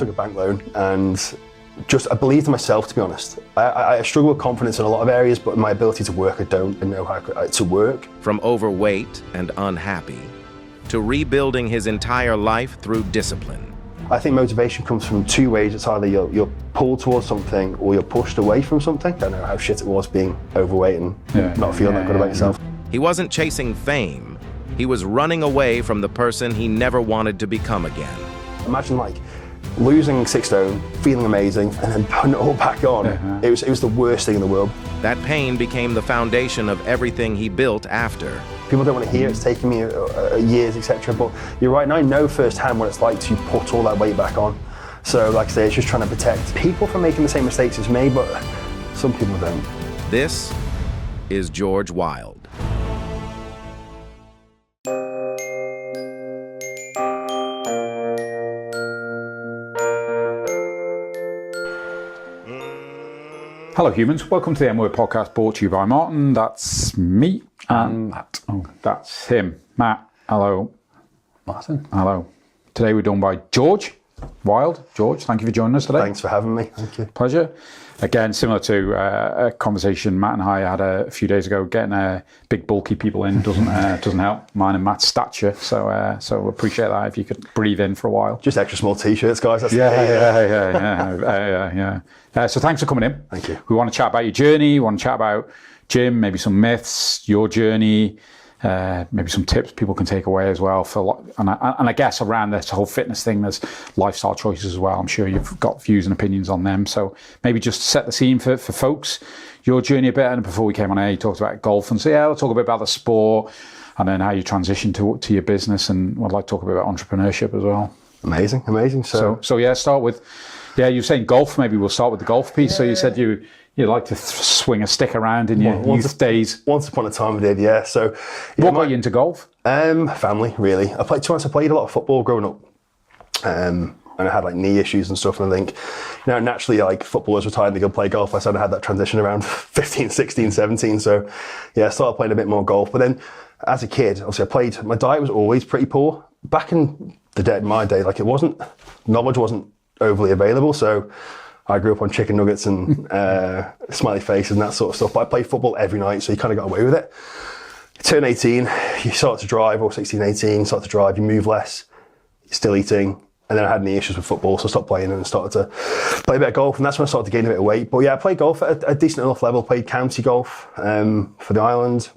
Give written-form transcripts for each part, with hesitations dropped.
took a bank loan and I believed in myself, to be honest. I struggle with confidence in a lot of areas, but my ability to work, I don't know how to work. From overweight and unhappy to rebuilding his entire life through discipline. I think motivation comes from two ways. It's either you're pulled towards something or you're pushed away from something. I don't know how shit it was being overweight and not feeling that good about yourself. He wasn't chasing fame. He was running away from the person he never wanted to become again. Imagine like losing 6 stone, feeling amazing, and then putting it all back on. It was the worst thing in the world. That pain became the foundation of everything he built after. People don't want to hear it's taken me years, etc. But you're right, and I know firsthand what it's like to put all that weight back on. So like I say, it's just trying to protect people from making the same mistakes as me, but some people don't. This is Jorge Wylde. Hello humans, welcome to the M-Word podcast brought to you by Martin. That's me and Matt. Oh, that's him. Matt, hello. Martin. Hello. Today we're done by Jorge Wylde. Jorge, thank you for joining us today. Thanks for having me. Thank you. Pleasure. Again, similar to a conversation Matt and I had a few days ago, getting big bulky people in doesn't help mine and Matt's stature. So appreciate that if you could breathe in for a while. Just extra small t-shirts, guys. That's Yeah. So thanks for coming in. Thank you. We want to chat about your journey. We want to chat about gym, maybe some myths, your journey, maybe some tips people can take away as well. And I guess around this whole fitness thing, there's lifestyle choices as well. I'm sure you've got views and opinions on them. So maybe just set the scene for folks, your journey a bit. And before we came on air, you talked about golf. And so we'll talk a bit about the sport and then how you transition to your business. And I'd like to talk a bit about entrepreneurship as well. Amazing. So Start with, you're saying golf. Maybe we'll start with the golf piece. Yeah. So you said you like to swing a stick around in your youth days. Once upon a time I did, yeah. So what got you into golf? Family, really. I played a lot of football growing up. And I had like knee issues and stuff, and I think, naturally, like footballers retired, they go play golf. I sort of had that transition around 15, 16, 17. So I started playing a bit more golf. But then as a kid, obviously my diet was always pretty poor. Back in my day, like knowledge wasn't overly available. So I grew up on chicken nuggets and smiley faces and that sort of stuff. But I played football every night, so you kind of got away with it. You turn 18, you start to drive, or 16, 18, start to drive, you move less, you're still eating. And then I had any issues with football, so I stopped playing and started to play a bit of golf. And that's when I started to gain a bit of weight. But I played golf at a decent enough level. Played county golf for the island.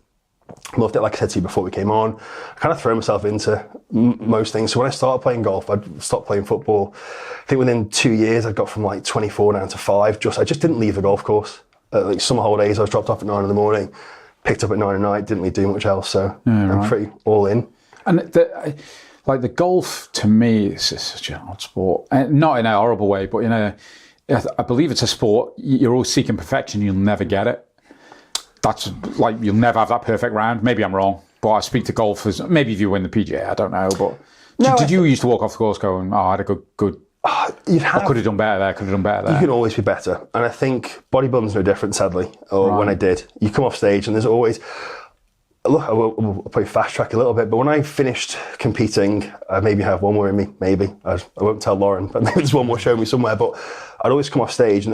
Loved it, like I said to you before we came on. I kind of throw myself into most things. So when I started playing golf, I'd stopped playing football. I think within 2 years, I got from like 24 down to 5. I just didn't leave the golf course. Like summer holidays, I was dropped off at 9 in the morning, picked up at 9 at night, didn't really do much else. So I'm pretty all in. And the golf, to me, is such an odd sport. Not in a horrible way, but I believe it's a sport. You're always seeking perfection. You'll never get it. That's like, you'll never have that perfect round. Maybe I'm wrong, but I speak to golfers. Maybe if you win the PGA, I don't know. But did you used to walk off the course going, I had a good I could have done better there, You can always be better. And I think bodybuilding's no different, sadly, or when I did. You come off stage and there's always, look, I will probably fast track a little bit, but when I finished competing, I maybe have one more in me, maybe. I won't tell Lauren, but maybe there's one more showing me somewhere. But I'd always come off stage, and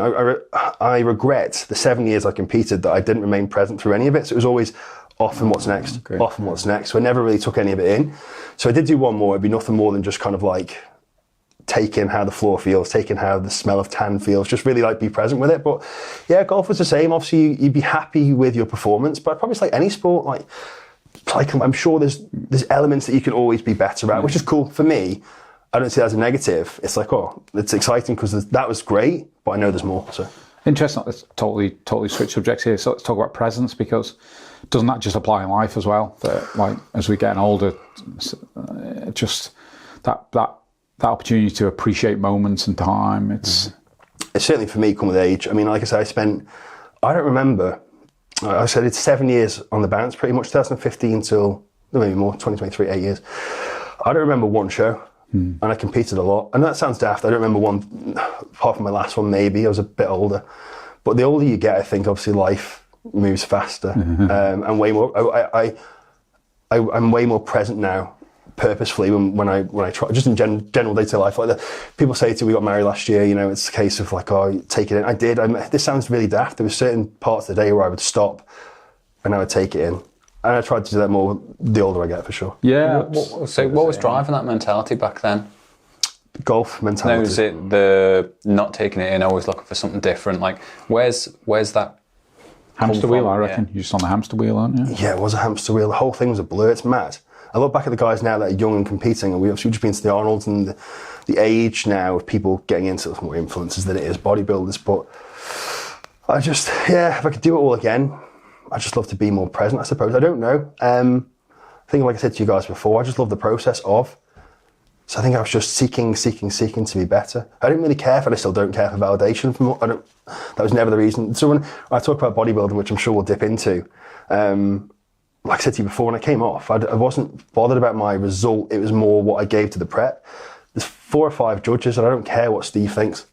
I regret the 7 years I competed that I didn't remain present through any of it. So it was always off and what's next, off and what's next. So I never really took any of it in. So I did do one more. It'd be nothing more than just kind of like taking how the floor feels, taking how the smell of tan feels, just really like be present with it. But golf was the same. Obviously, you'd be happy with your performance, but probably it's like any sport. Like I'm sure there's elements that you can always be better at, which is cool. For me, I don't see that as a negative. It's like, it's exciting because that was great, but I know there's more. So interesting. Let's totally switch subjects here. So let's talk about presence, because doesn't that just apply in life as well? That like as we get older, just that opportunity to appreciate moments and time. It's certainly for me come with age. I mean, like I said, I don't remember. I said it's 7 years on the bounce, pretty much 2015 till maybe more 2023, 8 years. I don't remember one show. And I competed a lot. And that sounds daft. I don't remember one, apart from my last one, maybe. I was a bit older. But the older you get, I think, obviously, life moves faster. And way more. I'm way more present now purposefully when I try, just in general day-to-day life. Like people say to me, we got married last year, it's a case of like, oh, take it in. I did. This sounds really daft. There were certain parts of the day where I would stop and I would take it in. And I tried to do that more the older I get, for sure. Yeah. So what was driving that mentality back then? Golf mentality. No, is it the not taking it in, always looking for something different? Like, where's that? Hamster wheel, I reckon. You're just on the hamster wheel, aren't you? Yeah, it was a hamster wheel. The whole thing was a blur. It's mad. I look back at the guys now that are young and competing, and we've just been to the Arnolds, and the age now of people getting into more influencers than it is bodybuilders. But I just, if I could do it all again, I'd just love to be more present, I suppose. I don't know. I think, like I said to you guys before, I just love the process of. So I think I was just seeking to be better. I didn't really care and I still don't care for validation from that was never the reason. So when I talk about bodybuilding, which I'm sure we'll dip into, like I said to you before, when I came off, I wasn't bothered about my result. It was more what I gave to the prep. There's 4 or 5 judges, and I don't care what Steve thinks.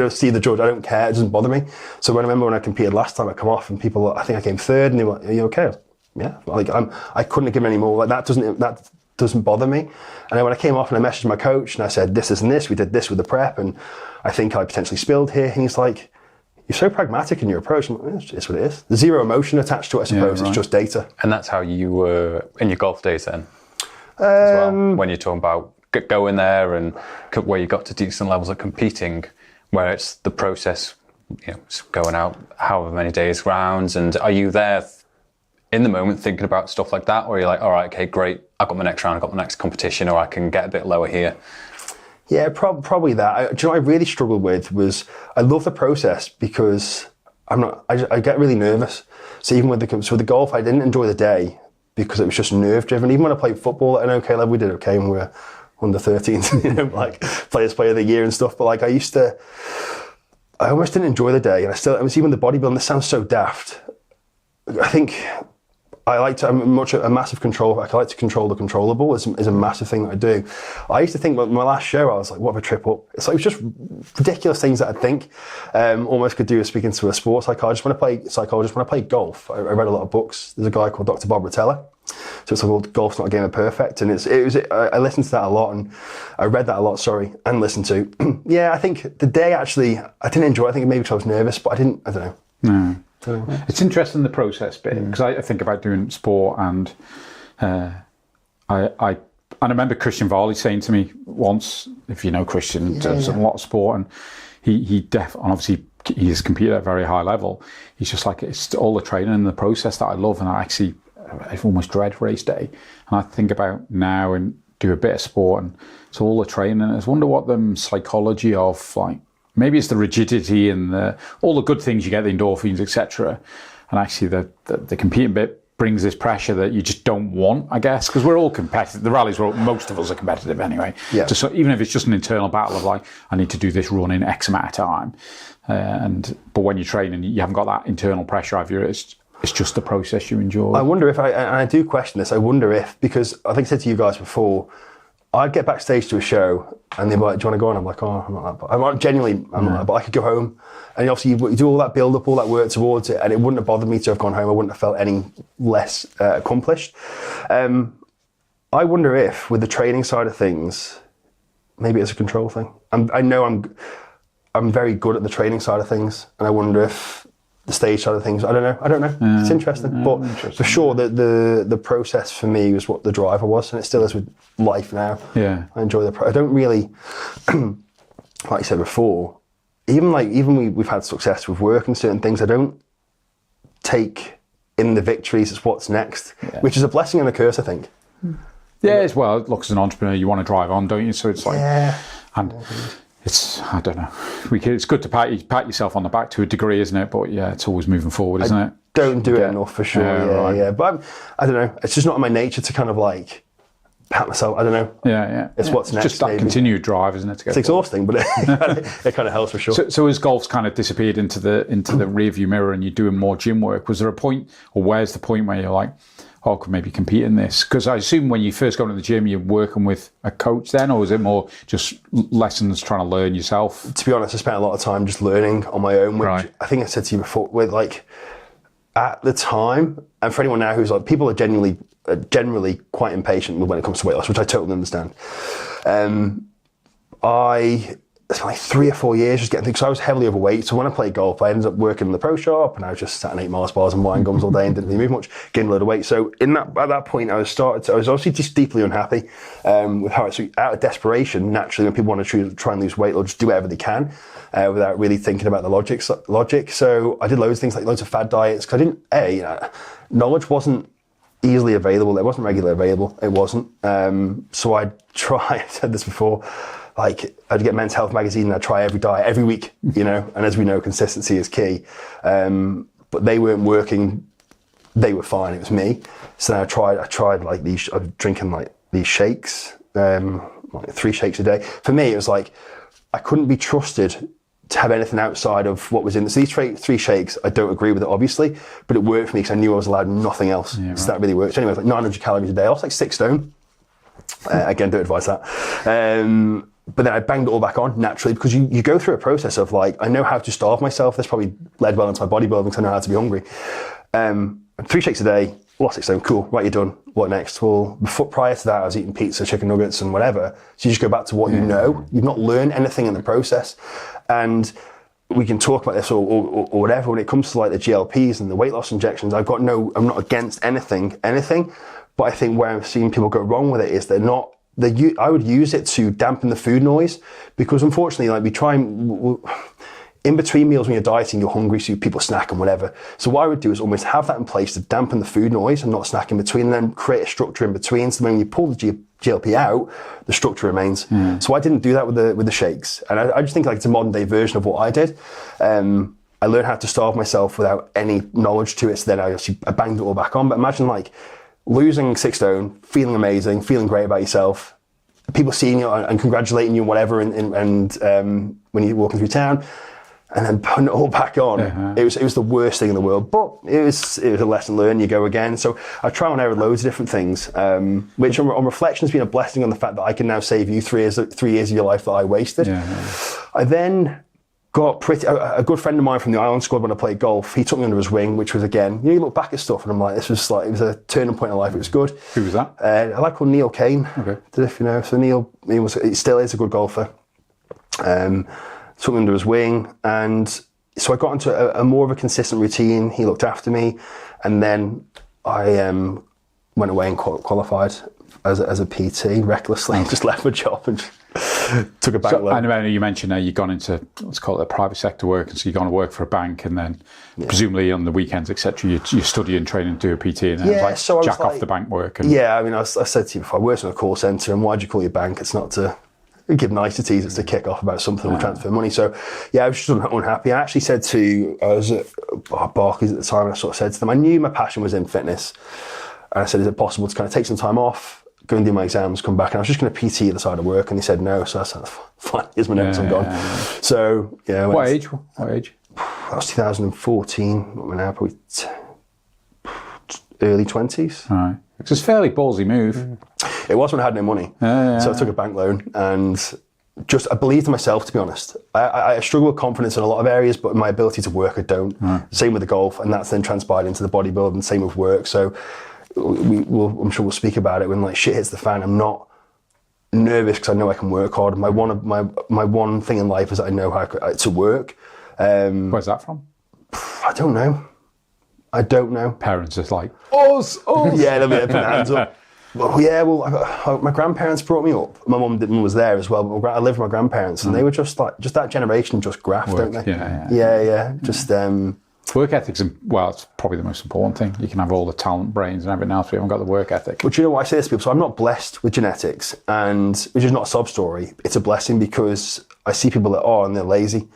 Steve the judge, I don't care. It doesn't bother me. So when I remember when I competed last time, I come off, and people, I think I came 3rd, and they were, "Are you okay?" Yeah. Like I couldn't have given any more. Like that doesn't bother me. And then when I came off and I messaged my coach and I said, this, and this, we did this with the prep, and I think I potentially spilled here. And he's like, "You're so pragmatic in your approach." I'm like, "It's what it is." There's zero emotion attached to it, I suppose. It's just data. And that's how you were in your golf days then, as well? When you're talking about going there and where you got to decent levels of competing, where it's the process, going out however many days rounds, and are you there in the moment thinking about stuff like that, or you're like, all right, okay, great, I've got my next round, I've got my next competition, or I can get a bit lower here? Yeah, probably that. Do you know what I really struggled with was, I love the process because I get really nervous. So even with the golf, I didn't enjoy the day because it was just nerve driven. Even when I played football at an okay level, we did okay when we were under 13s, like players play of the year and stuff. But like I almost didn't enjoy the day. And I was even the bodybuilding, this sounds so daft. I think I'm a massive control. I like to control the controllable is a massive thing that I do. I used to think my last show, I was like, what if I trip up? It's like, it was just ridiculous things that I think almost could do with speaking to a sports psychologist. When I play golf, I read a lot of books. There's a guy called Dr. Bob Rotella. So it's called Golf's Not a Game of Perfect. And I listened to that a lot, and I read that a lot, and listened to. Yeah, I think the day actually, I didn't enjoy it. I think maybe because I was nervous, but I don't know. No. It's interesting, the process bit, because I think about doing sport, and I remember Christian Varley saying to me once, if you know Christian, does a lot of sport, and he obviously he's competed at a very high level. He's just like, it's all the training and the process that I love, and I almost dread race day. And I think about now and do a bit of sport, and it's all the training. I just wonder what the psychology of, like, maybe it's the rigidity and all the good things you get, the endorphins, etc. And actually the competing bit brings this pressure that you just don't want, I guess, because we're all competitive. The rallies, most of us are competitive anyway. Yeah. So even if it's just an internal battle of like, I need to do this run in X amount of time. But when you're training, you haven't got that internal pressure of you. It's just the process you enjoy. I wonder if, and I do question this, I wonder if, because I think I said to you guys before, I'd get backstage to a show and they'd be like, "Do you want to go on?" I'm like, "Oh, I'm not that." I'm not that, but I could go home. And obviously you do all that build up, all that work towards it, and it wouldn't have bothered me to have gone home. I wouldn't have felt any less accomplished. I wonder if, with the training side of things, maybe it's a control thing. I know I'm very good at the training side of things, and I wonder if the stage side of things, I don't know. Yeah. It's interesting, but for sure the process for me was what the driver was, and it still is with life now. Yeah, I enjoy I don't really, like I said before, even we've had success with work and certain things. I don't take in the victories as what's next, which is a blessing and a curse, I think. Yeah, as well. Look, as an entrepreneur, you want to drive on, don't you? So it's like, and it's, I don't know. It's good to pat yourself on the back to a degree, isn't it? But yeah, it's always moving forward, isn't it? Don't do it enough, for sure. Yeah. But I don't know. It's just not in my nature to kind of like pat myself. I don't know. Yeah. It's what's next. Just that continued drive, isn't it? It's exhausting, but it kind of helps, for sure. So as golf's kind of disappeared into the rearview mirror, and you're doing more gym work, was there a point, or where's the point where you're like, oh, I could maybe compete in this? Because I assume when you first go into the gym, you're working with a coach then, or is it more just lessons trying to learn yourself? To be honest, I spent a lot of time just learning on my own, which I think I said to you before, with like, at the time, and for anyone now who's like, people are genuinely generally quite impatient when it comes to weight loss, which I totally understand. It's like 3 or 4 years just getting things. So I was heavily overweight. So when I played golf, I ended up working in the pro shop, and I was just sat and ate Mars bars and wine gums all day and didn't really move much, gained a load of weight. So at that point, I was obviously just deeply unhappy with how it's out of desperation. Naturally, when people want to try and lose weight, they'll just do whatever they can without really thinking about the logic. So I did loads of things, like loads of fad diets, because knowledge wasn't easily available. It wasn't regularly available. It wasn't. So I'd try. I've said this before. Like, I'd get Men's Health magazine and I'd try every diet every week, and as we know, consistency is key. But they weren't working. They were fine. It was me. So I tried like these. I was drinking like these shakes, like 3 shakes a day. For me, it was like I couldn't be trusted to have anything outside of what was in this. These 3 shakes, I don't agree with it, obviously, but it worked for me because I knew I was allowed nothing else. Yeah, right. So that really worked. So anyway, it was like 900 calories a day. I was like 6 stone. Again, don't advise that. But then I banged it all back on naturally, because you go through a process of like, I know how to starve myself. This probably led well into my bodybuilding because I know how to be hungry. 3 shakes a day, lost 6 stone, cool, right, you're done. What next? Well, prior to that, I was eating pizza, chicken nuggets and whatever. So you just go back to what you know. You've not learned anything in the process. And we can talk about this or whatever. When it comes to like the GLPs and the weight loss injections, I'm not against anything. But I think where I've seen people go wrong with it is I would use it to dampen the food noise, because unfortunately, like, we try and in between meals when you're dieting, you're hungry, so people snack and whatever. So what I would do is almost have that in place to dampen the food noise and not snack in between, and then create a structure in between. So when you pull the GLP out, the structure remains. So I didn't do that with the shakes, and I just think like it's a modern day version of what I did. I learned how to starve myself without any knowledge to it. So then I banged it all back on. But imagine like losing 6 stone, feeling amazing, feeling great about yourself, people seeing you and congratulating you and whatever, and when you're walking through town, and then putting it all back on. It was the worst thing in the world, but it was a lesson learned. You go again. So I try and error loads of different things, which on reflection has been a blessing on the fact that I can now save you 3 years of your life that I wasted. I then got a good friend of mine from the Island Squad when I played golf. He took me under his wing, which was, again, you look back at stuff and I'm like, it was a turning point in life. It was good. Who was that? A lad called Neil Kane. Okay. If you know. So Neil, he still is a good golfer. Took me under his wing, and so I got into a more of a consistent routine. He looked after me, and then I went away and qualified as a PT recklessly. Just left my job and took a bank loan. I know you mentioned you've gone into, let's call it, the private sector work, and so you've gone to work for a bank, and then presumably on the weekends, etc., you study and train and do a PT, and then so jack off the bank work. And I said to you before, I worked in a call centre, and why'd you call your bank? It's not to give niceties, it's to kick off about something or transfer money. So I was just unhappy. I actually said I was at Barclays at the time, and I sort of said to them, I knew my passion was in fitness, and I said, is it possible to kind of take some time off, go and do my exams, come back? And I was just going to PT at the side of work, and they said no. So I said, fine, here's my notes, I'm gone. So What age? That was 2014. What we're now, probably early 20s. All right. It's a fairly ballsy move. It was when I had no money. So I took a bank loan, and I believed in myself, to be honest. I struggle with confidence in a lot of areas, but my ability to work, I don't. Same with the golf, and that's then transpired into the bodybuilding, same with work. So I'm sure we'll speak about it when like shit hits the fan. I'm not nervous because I know I can work hard. My one thing in life is that I know how to work. Where's that from? I don't know. Parents just like, us. Yeah, they'll be putting their hands up. My grandparents brought me up. My mum was there as well, but I lived with my grandparents, and they were just that generation, just graft, don't they? Yeah. Just work ethics, it's probably the most important thing. You can have all the talent, brains, and everything else, but you haven't got the work ethic. But you know what, I say this to people, so I'm not blessed with genetics, and which is not a sob story. It's a blessing because I see people that are, and they're lazy.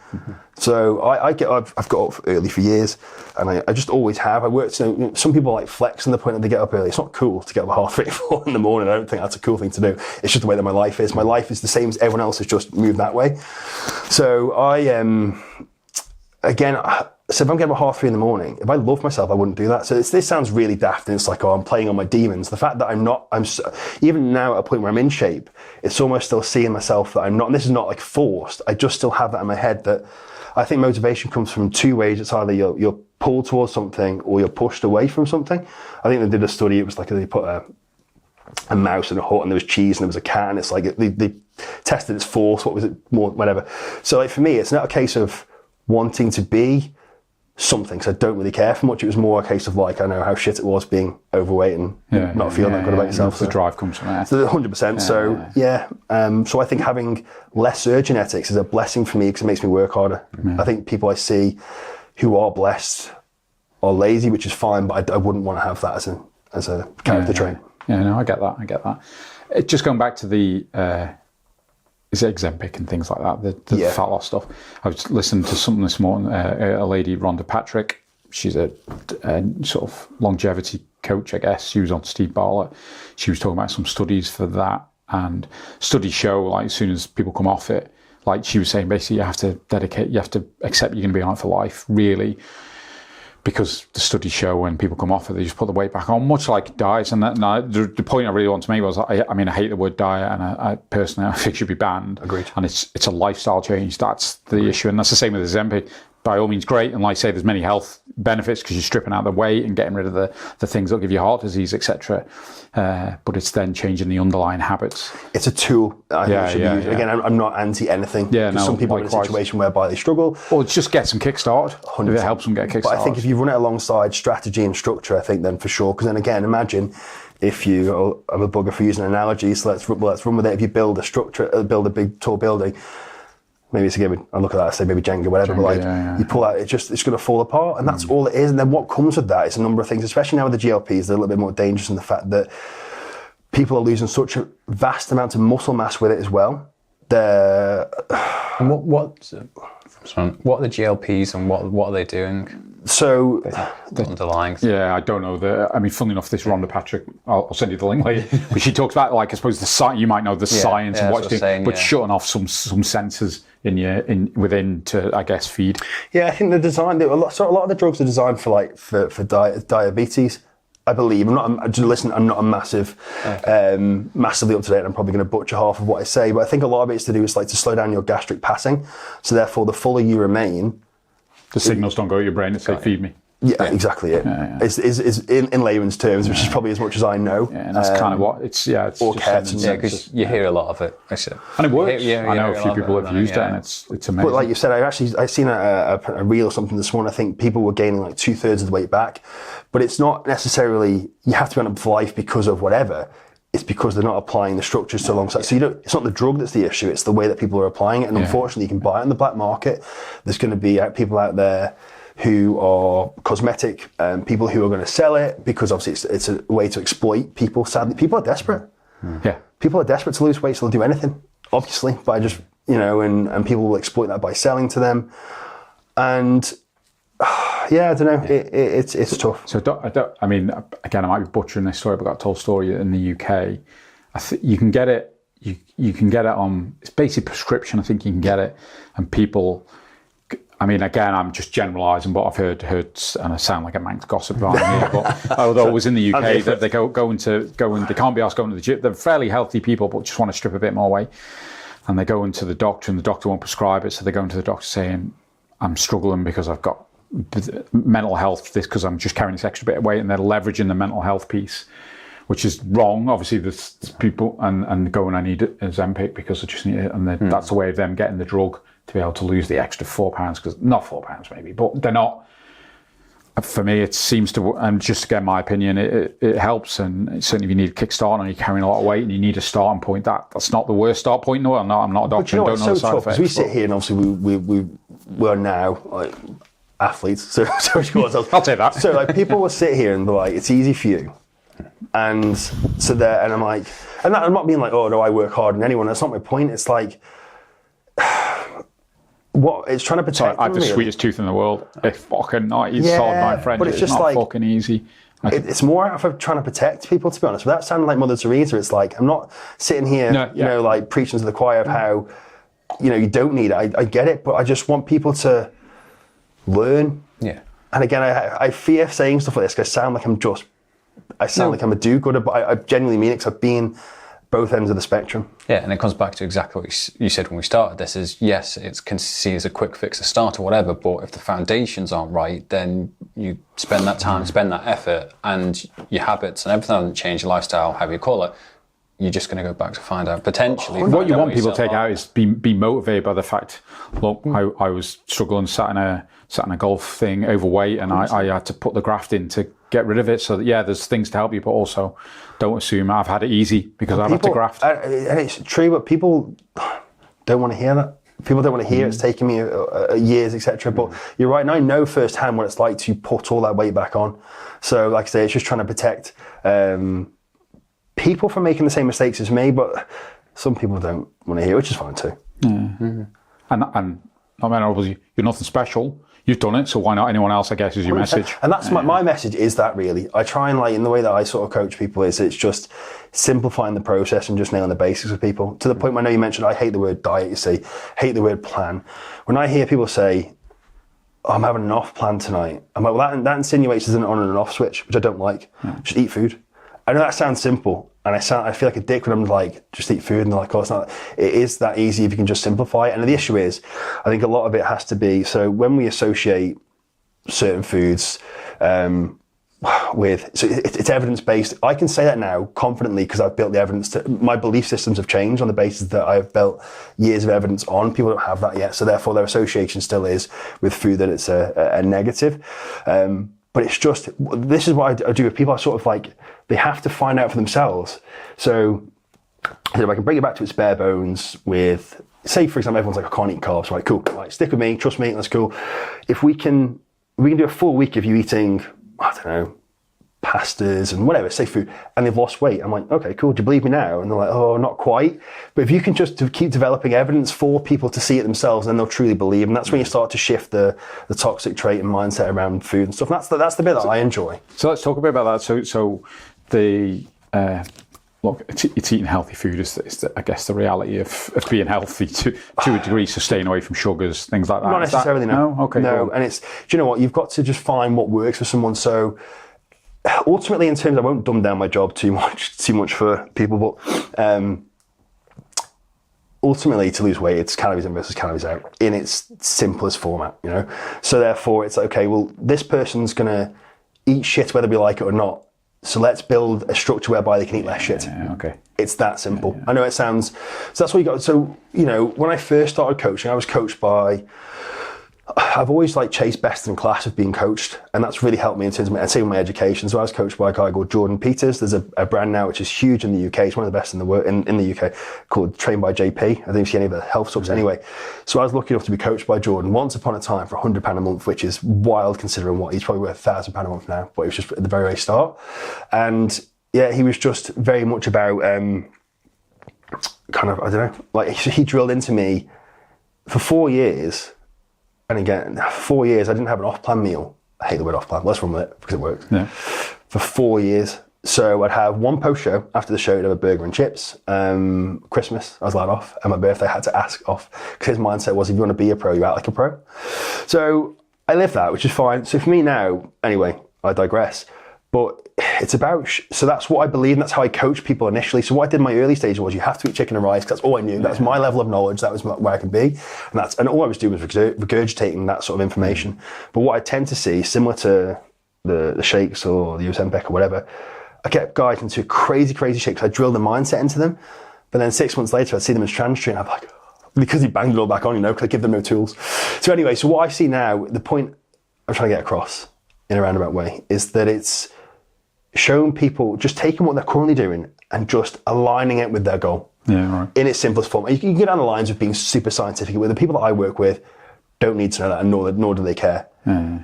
So I've got up early for years, and I just always have. I worked. Some people like flex on the point that they get up early. It's not cool to get up at 3-4 in the morning. I don't think that's a cool thing to do. It's just the way that my life is. My life is the same as everyone else. Has just moved that way. So So if I'm getting about 3:30 in the morning, if I loved myself, I wouldn't do that. So this sounds really daft, and it's like, oh, I'm playing on my demons. The fact that even now at a point where I'm in shape, it's almost still seeing myself that I'm not, and this is not like forced, I just still have that in my head that I think motivation comes from two ways. It's either you're pulled towards something or you're pushed away from something. I think they did a study, it was like they put a mouse in a hut and there was cheese and there was a cat, and it's like they tested its force, what was it, more, whatever. So like for me, it's not a case of wanting to be something, because I don't really care for much. It was more a case of like, I know how shit it was being overweight and not feeling that good about yourself. The drive comes from that. So 100%. So I think having less surge genetics is a blessing for me because it makes me work harder. I think people I see who are blessed are lazy, which is fine, but I wouldn't want to have that as a character trait. Yeah, no, I get that. Just going back to the is it Ozempic and things like that, the fat loss stuff. I was listening to something this morning, a lady, Rhonda Patrick, she's a sort of longevity coach, I guess. She was on Steve Bartlett. She was talking about some studies for that, and studies show, like, as soon as people come off it, like she was saying, basically you have to accept you're going to be on it for life, really. Because the studies show when people come off it, they just put the weight back on, much like diets. And the point I really want to make was, I hate the word diet, and I personally think it should be banned. Agreed. And it's a lifestyle change. That's the issue, and that's the same with the Ozempic. By all means, great, and like I say, there's many health benefits because you're stripping out the weight and getting rid of the things that give you heart disease, etc. But it's then changing the underlying habits. It's a tool. I think it should be used. Again, I'm not anti anything. Yeah, no, some people are in a situation whereby they struggle. Or it just gets them kick-started. 100%. If it helps them get kick-started. But I think if you run it alongside strategy and structure, I think then for sure. Because then again, imagine if you, I'm a bugger for using analogies, so let's run with it. If you build a structure, build a big tall building, maybe it's a game, I look at that, I say maybe Jenga, whatever, but like you pull out, it's going to fall apart, and that's all it is. And then what comes with that is a number of things, especially now with the GLPs, they're a little bit more dangerous in the fact that people are losing such a vast amount of muscle mass with it as well. And what are the GLPs and what are they doing? So the underlying. Yeah, I don't know. I mean, funnily enough, this Rhonda Patrick, I'll send you the link later. But she talks about, like, I suppose the science. You might know the science and what it's doing, but shutting off some sensors within to, I guess, feed. Yeah, I think the design. A lot of the drugs are designed for diabetes. I believe. I'm not a massive, massively up to date, and I'm probably going to butcher half of what I say, but I think a lot of it's to do with to slow down your gastric passing. So therefore, the fuller you remain, the signals don't go to your brain and say, feed me. Yeah, exactly it. It's in layman's terms, which is probably as much as I know. Yeah, and that's kind of what it's. Yeah, it's or because you hear a lot of it. And it works. I know a few people have used it, and it's amazing. But like you said, I seen a reel or something this morning. I think people were gaining like 2/3 of the weight back, but it's not necessarily you have to be on it for life because of whatever. It's because they're not applying the structures to alongside. So it's not the drug that's the issue. It's the way that people are applying it, and unfortunately, you can buy it on the black market. There's going to be people out there who are cosmetic, people who are going to sell it because obviously it's a way to exploit people. Sadly, people are desperate. Yeah, people are desperate to lose weight, so they'll do anything. Obviously, by just and people will exploit that by selling to them. And I don't know. It's tough. So I mean, again, I might be butchering this story, but I got told a story in the UK. You can get it. You can get it on. It's basically prescription. I think you can get it, and people. I mean, again, I'm just generalising, but I've heard, and I sound like a manx gossip on here. But although it was in the UK, that they go into, they can't be asked going to the gym. They're fairly healthy people, but just want to strip a bit more weight. And they go into the doctor, and the doctor won't prescribe it. So they go into the doctor saying, "I'm struggling because I've got mental health. This because I'm just carrying this extra bit of weight," and they're leveraging the mental health piece, which is wrong. Obviously, there's people and going, "I need Ozempic because I just need it," and that's the way of them getting the drug to be able to lose the extra 4 pounds, because not 4 pounds maybe, but they're not. For me, it seems to, and just to get my opinion, it helps, and certainly if you need a kickstart and you're carrying a lot of weight and you need a starting point, that's not the worst start point. No, I'm not a doctor. But don't know the side effects. We sit here and obviously we're now like athletes, so I'll take that. So like people will sit here and be like, "It's easy for you," and so there, and I'm like, and I'm not being like, "Oh no, I work hard," and anyone. That's not my point. It's like. What it's trying to protect. I have the sweetest tooth in the world. It's fucking not. You told my friend, but it's just not like fucking easy. It's more out of trying to protect people, to be honest. Without sounding like Mother Teresa, it's like I'm not sitting here, like preaching to the choir of how, you don't need it. I get it, but I just want people to learn. Yeah. And again, I fear saying stuff like this because I sound like I'm a do-gooder, but I genuinely mean it because I've been both ends of the spectrum. Yeah, and it comes back to exactly what you said when we started this is, yes, it's can see as a quick fix, a start or whatever, but if the foundations aren't right, then you spend that time, spend that effort, and your habits and everything hasn't changed, your lifestyle, however you call it, you're just going to go back to find out, potentially. What you want people to take out is be motivated by the fact, look, I was struggling, sat in a golf thing, overweight, and I had to put the graft in to get rid of it. So that, yeah, there's things to help you, but also don't assume I've had it easy because I've had to graft. And it's true, but people don't want to hear that. People don't want to hear it's taken me years, etc. But you're right, and I know firsthand what it's like to put all that weight back on. So, like I say, it's just trying to protect people from making the same mistakes as me, but some people don't want to hear, which is fine too. Yeah. Mm-hmm. And I mean, obviously, you're nothing special. You've done it, so why not anyone else, I guess, is your 100%. Message. And that's my message is that really. I try and in the way that I sort of coach people it's just simplifying the process and just nailing the basics with people. To the point where I know you mentioned, I hate the word diet, you see, hate the word plan. When I hear people say, oh, I'm having an off plan tonight, I'm like, well, that insinuates there's an on and an off switch, which I don't like. Just eat food. I know that sounds simple, and I feel like a dick when I'm like, just eat food, and they're like, oh, it's not. It is that easy if you can just simplify it. And the issue is, I think a lot of it has to be, so when we associate certain foods it's evidence-based. I can say that now confidently because I've built the evidence. My belief systems have changed on the basis that I've built years of evidence on. People don't have that yet, so therefore their association still is with food that it's a negative. But it's just, this is what I do with people. I sort of like, they have to find out for themselves. So if I can bring it back to its bare bones with, say, for example, everyone's like, I can't eat carbs. Right, cool. Right, stick with me, trust me, that's cool. If we can do a full week of you eating, I don't know, pastas and whatever, say food, and they've lost weight. I'm like, okay, cool. Do you believe me now? And they're like, oh, not quite. But if you can just keep developing evidence for people to see it themselves, then they'll truly believe. And that's when you start to shift the toxic trait and mindset around food and stuff. And that's the bit that I enjoy. So let's talk a bit about that. So the look, it's eating healthy food is I guess the reality of being healthy to a degree, so staying away from sugars, things like that. Not necessarily, no. No? Okay. No, cool. and do you know what? You've got to just find what works for someone. So ultimately, in terms, I won't dumb down my job too much for people, but ultimately to lose weight, it's calories in versus calories out in its simplest format, you know? So therefore it's like, okay, well, this person's gonna eat shit whether we like it or not. So let's build a structure whereby they can eat less shit. Yeah, okay. It's that simple. Yeah. I know it sounds, so that's what you got. So, you know, when I first started coaching, I was coached by, I've always chased best in class of being coached, and that's really helped me in terms of my education. So I was coached by a guy called Jordan Peters. There's a brand now which is huge in the UK. It's one of the best in the world in the UK, called Trained by JP. I don't think you see any of the health subs anyway. So I was lucky enough to be coached by Jordan once upon a time for £100 a month, which is wild considering what he's probably worth £1,000 a month now. But it was just at the very, very start, and yeah, he was just very much about kind of, I don't know, he drilled into me for 4 years. And again, 4 years, I didn't have an off-plan meal. I hate the word off-plan. Let's run with it because it works. Yeah. For 4 years. So I'd have one post-show. After the show, I'd have a burger and chips. Christmas, I was allowed off. And my birthday, I had to ask off. Because his mindset was, if you want to be a pro, you act like a pro. So I live that, which is fine. So for me now, anyway, I digress. But it's about, so that's what I believe, and that's how I coach people initially. So what I did in my early stage was, you have to eat chicken and rice, because that's all I knew. That's my level of knowledge. That was where I could be. And all I was doing was regurgitating that sort of information. But what I tend to see, similar to the shakes or the Ozempic or whatever, I get guys into crazy, crazy shakes. I drill the mindset into them. But then 6 months later, I'd see them as transitory, and I'm like, because he banged it all back on, because I give them no tools. So anyway, so what I see now, the point I'm trying to get across in a roundabout way, is that it's showing people, just taking what they're currently doing and just aligning it with their goal. Yeah, right. In its simplest form. You can get on the lines of being super scientific. With the people that I work with don't need to know that, and nor do they care.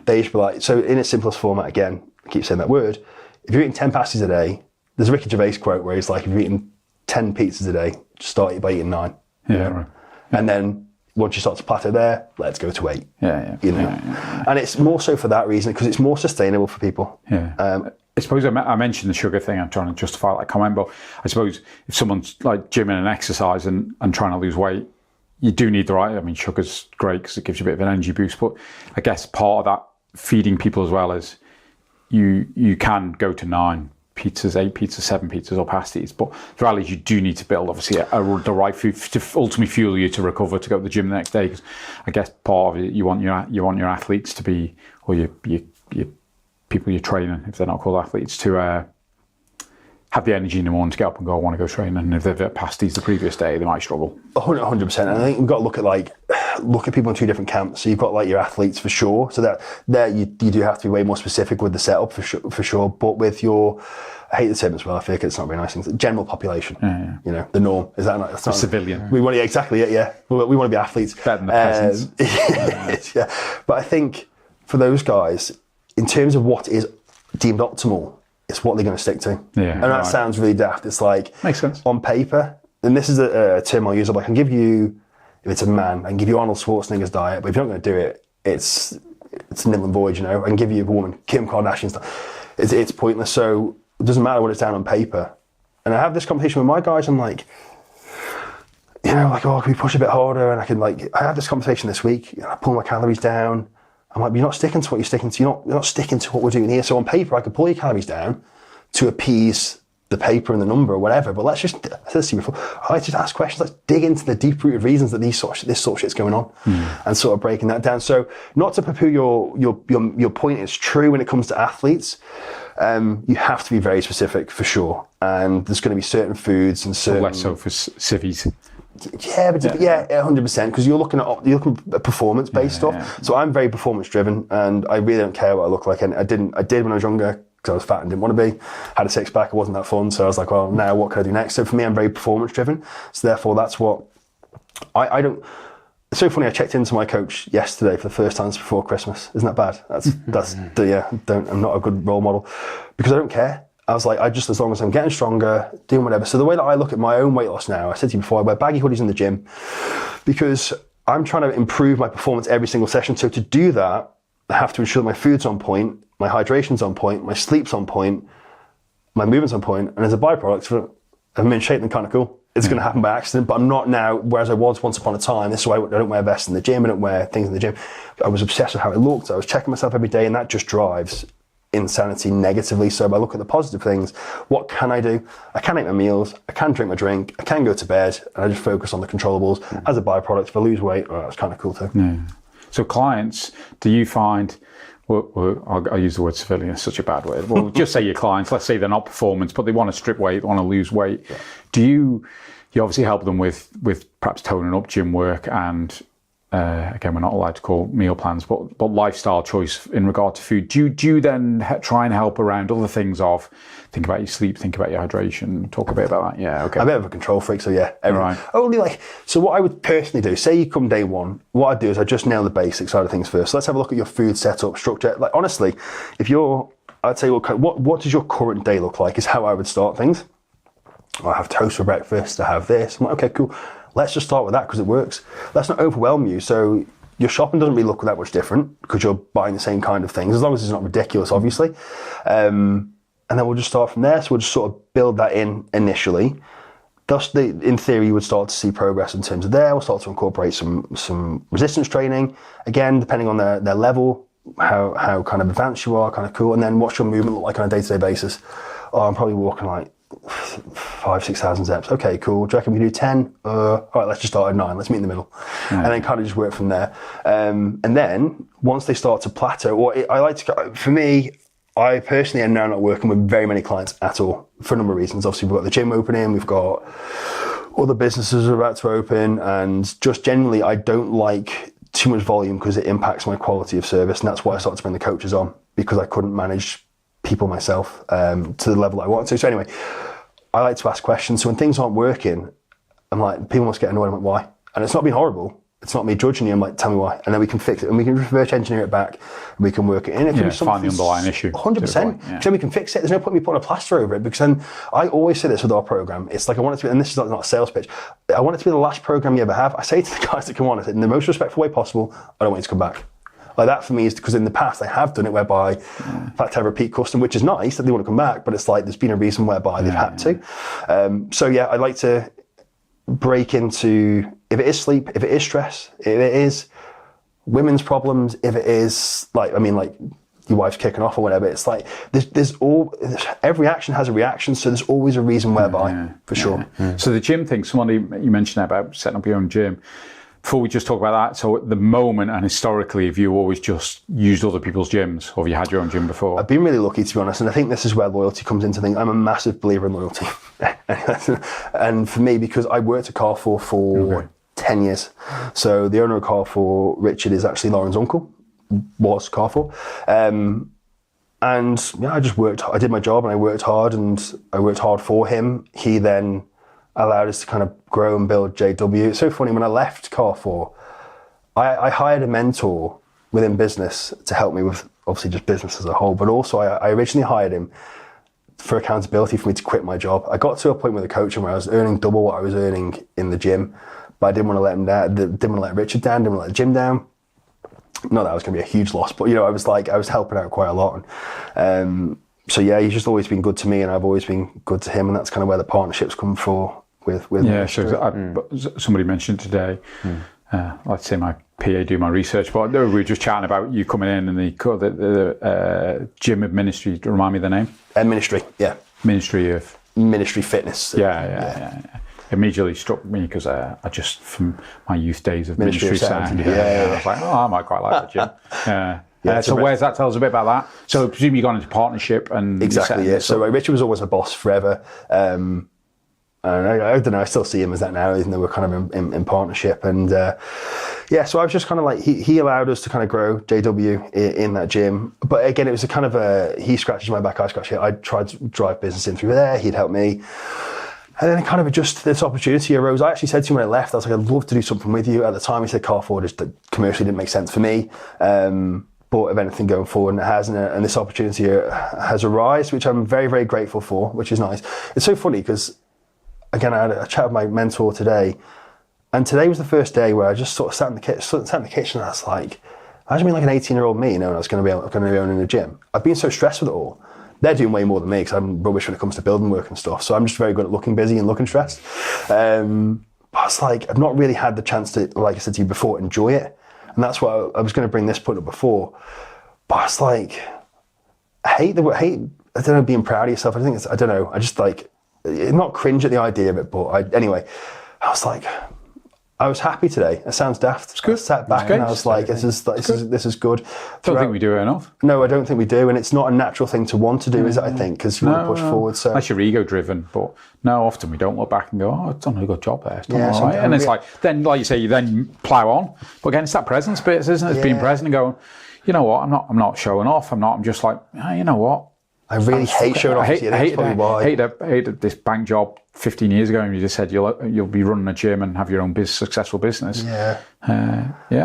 They just be like, so in its simplest format, again, I keep saying that word, if you're eating 10 pasties a day, there's a Ricky Gervais quote where he's like, if you're eating 10 pizzas a day, just start by eating 9. Yeah, right. And then once you start to plateau there, let's go to 8. Yeah. And it's more so for that reason, because it's more sustainable for people. Yeah. I suppose I mentioned the sugar thing. I'm trying to justify that comment, but I suppose if someone's like gymming and exercising and trying to lose weight, you do need the right. I mean, sugar's great because it gives you a bit of an energy boost, but I guess part of that feeding people as well is you can go to 9 pizzas, 8 pizzas, 7 pizzas or pasties, but the reality is you do need to build obviously the right food to ultimately fuel you to recover, to go to the gym the next day, because I guess part of it, you want your athletes to be, or your people you're training, if they're not called athletes, to have the energy in the morning to get up and go, I want to go train, and if they've had pasties the previous day, they might struggle. 100%. And I think we've got to look at people in 2 different camps. So you've got like your athletes for sure. So that there you do have to be way more specific with the setup for sure. But with your, I hate the term as well. I feel like it's not very nice. Things. General population. Yeah. You know, the norm is that not a civilian? We want to exactly it. Yeah, we want to be athletes. Better than the peasants. Yeah. But I think for those guys, in terms of what is deemed optimal, it's what they're going to stick to. Yeah, and that sounds really daft. It's like, makes sense. On paper, and this is a term I'll use, I can give you, if it's a man, I can give you Arnold Schwarzenegger's diet, but if you're not going to do it, it's nil and void, you know. I can give you a woman, Kim Kardashian's diet. It's pointless. So it doesn't matter what it's down on paper. And I have this conversation with my guys, I'm like, you know, like, oh, can we push a bit harder? And I had this conversation this week, I pull my calories down. I'm like, you're not sticking to what you're sticking to. You're not sticking to what we're doing here. So on paper, I could pull your calories down to appease the paper and the number or whatever. But let's just, I said this to you before, I like to just ask questions. Let's dig into the deep-rooted reasons that this sort of shit's going on, and sort of breaking that down. So not to poo-poo your point, it's true when it comes to athletes. You have to be very specific for sure. And there's going to be certain foods and certain... Less so for civvies. Yeah, 100%, because you're looking at performance-based stuff. Yeah. So I'm very performance-driven, and I really don't care what I look like. And I did when I was younger, because I was fat and didn't want to be. Had a six-pack, it wasn't that fun. So I was like, well, now what can I do next? So for me, I'm very performance-driven. So therefore, that's what I don't. It's so funny. I checked into my coach yesterday for the first time since before Christmas. Isn't that bad? I'm not a good role model because I don't care. I was like, as long as I'm getting stronger, doing whatever. So the way that I look at my own weight loss now, I said to you before, I wear baggy hoodies in the gym because I'm trying to improve my performance every single session. So to do that, I have to ensure that my food's on point, my hydration's on point, my sleep's on point, my movement's on point. And as a byproduct, if I'm in shape, then kind of cool. It's going to happen by accident, but I'm not now, whereas I was once upon a time. This is why I don't wear vests in the gym, I don't wear things in the gym. I was obsessed with how it looked. I was checking myself every day, and that just drives insanity negatively. So if I look at the positive things, what can I do? I can eat my meals, I can drink my drink, I can go to bed, and I just focus on the controllables. As a byproduct, if I lose weight, that's kind of cool too. Yeah. So clients, do you find, I'll use the word civilian, it's such a bad word. Well, just say your clients, let's say they're not performance, but they want to strip weight, they want to lose weight. Yeah. Do you obviously help them with perhaps toning up, gym work, and again, we're not allowed to call meal plans, but lifestyle choice in regard to food. Do you then try and help around other things of think about your sleep, think about your hydration, talk a bit about that? Yeah, okay. I'm a bit of a control freak, so yeah. Right. So what I would personally do, say you come day one, what I'd do is I'd just nail the basic side of things first. So let's have a look at your food setup, structure. Like honestly, I'd say, what does your current day look like is how I would start things. I have toast for breakfast, I have this. I'm like, okay, cool. Let's just start with that because it works. Let's not overwhelm you. So your shopping doesn't really look that much different because you're buying the same kind of things, as long as it's not ridiculous, obviously. And then we'll just start from there. So we'll just sort of build that in initially. Thus, in theory, you would start to see progress in terms of there. We'll start to incorporate some resistance training. Again, depending on their level, how kind of advanced you are, kind of cool. And then what's your movement look like on a day-to-day basis? Oh, I'm probably walking like 5,000-6,000 steps. Okay, cool. Do you reckon we do 10? All right, let's just start at 9. Let's meet in the middle. And then kind of just work from there. And then once they start to plateau, for me, I personally am now not working with very many clients at all for a number of reasons. Obviously, we've got the gym opening, we've got other businesses are about to open, and just generally, I don't like too much volume because it impacts my quality of service. And that's why I started to bring the coaches on, because I couldn't manage people myself to the level I want to. So anyway, I like to ask questions. So when things aren't working, I'm like, people must get annoyed. I'm like, why? And it's not been horrible. It's not me judging you. I'm like, tell me why. And then we can fix it. And we can reverse engineer it back. And we can work it in. It can be find the underlying issue. 100%. Yeah. Then we can fix it. There's no point in me putting a plaster over it, because then I always say this with our program. It's like, I want it to be, and this is not a sales pitch, I want it to be the last program you ever have. I say to the guys that come on, I say, in the most respectful way possible, I don't want you to come back. Like that for me is because in the past I have done it whereby, in fact, I have a repeat custom, which is nice that they want to come back, but it's like there's been a reason whereby they've had to. So yeah, I like to break into if it is sleep, if it is stress, if it is women's problems, if it is like your wife's kicking off or whatever, it's like every action has a reaction, so there's always a reason whereby, for sure. So the gym thing, somebody, you mentioned about setting up your own gym. Before we just talk about that, so at the moment and historically, have you always just used other people's gyms, or have you had your own gym before? I've been really lucky, to be honest, and I think this is where loyalty comes into things. I'm a massive believer in loyalty. And for me, because I worked at Carrefour for 10 years, so the owner of Carrefour, Richard, is actually Lauren's uncle, was Carrefour. And yeah, I did my job and I worked hard, and I worked hard for him. He then allowed us to kind of grow and build JW. It's so funny, when I left Carrefour, I hired a mentor within business to help me with obviously just business as a whole, but also I originally hired him for accountability for me to quit my job. I got to a point with a coach where I was earning double what I was earning in the gym, but I didn't want to let him down, didn't want to let Richard down, didn't want to let the gym down. Not that it was going to be a huge loss, but I was helping out quite a lot. So yeah, he's just always been good to me, and I've always been good to him, and that's kind of where the partnerships come from. Somebody mentioned today, I'd say my PA do my research, but we were just chatting about you coming in and the gym of ministry. Remind me the name? Ministry, yeah. Ministry Fitness. Yeah. Immediately struck me because I just, from my youth days of ministry sound, I was like, I might quite like the gym. So where's that? Tell us a bit about that. So I presume you've gone into partnership and... Exactly, yeah. So Richard was always a boss forever. I don't know, I still see him as that now, even though we're kind of in partnership. And so I was just kind of like, he allowed us to kind of grow JW in that gym. But again, it was a kind of he scratches my back, I scratch it. I tried to drive business in through there, he'd help me. And then it kind of just, this opportunity arose. I actually said to him when I left, I was like, I'd love to do something with you. At the time, he said Carrefour just commercially didn't make sense for me. But if anything going forward, and it has, and this opportunity has arisen, which I'm very, very grateful for, which is nice. It's so funny because, again, I had a chat with my mentor today, and today was the first day where I just sort of sat in the kitchen and I was like, imagine being like an 18-year-old me knowing I was going to be owning a gym. I've been so stressed with it all. They're doing way more than me because I'm rubbish when it comes to building work and stuff. So I'm just very good at looking busy and looking stressed. But I was like, I've not really had the chance to, like I said to you before, enjoy it. And that's why I was going to bring this point up before. But I was like, I don't know, being proud of yourself. I don't know. I just like, not cringe at the idea of it, but I was like, I was happy today. It sounds daft. It's good. I sat back and I was like, this is good. Don't think we do it enough. No, I don't think we do, and it's not a natural thing to want to do, is it? I think because you want to push forward. So unless you're ego driven, but no, often we don't look back and go, "Oh, I've done a good job there." It's done all right. And it's like then, like you say, you then plough on. But again, it's that presence bit, isn't it? It's being present and going, you know what? I'm not showing off. I'm just like, you know what? I really hate showing off. I hated this bank job 15 years ago, and you just said you'll be running a gym and have your own successful business. I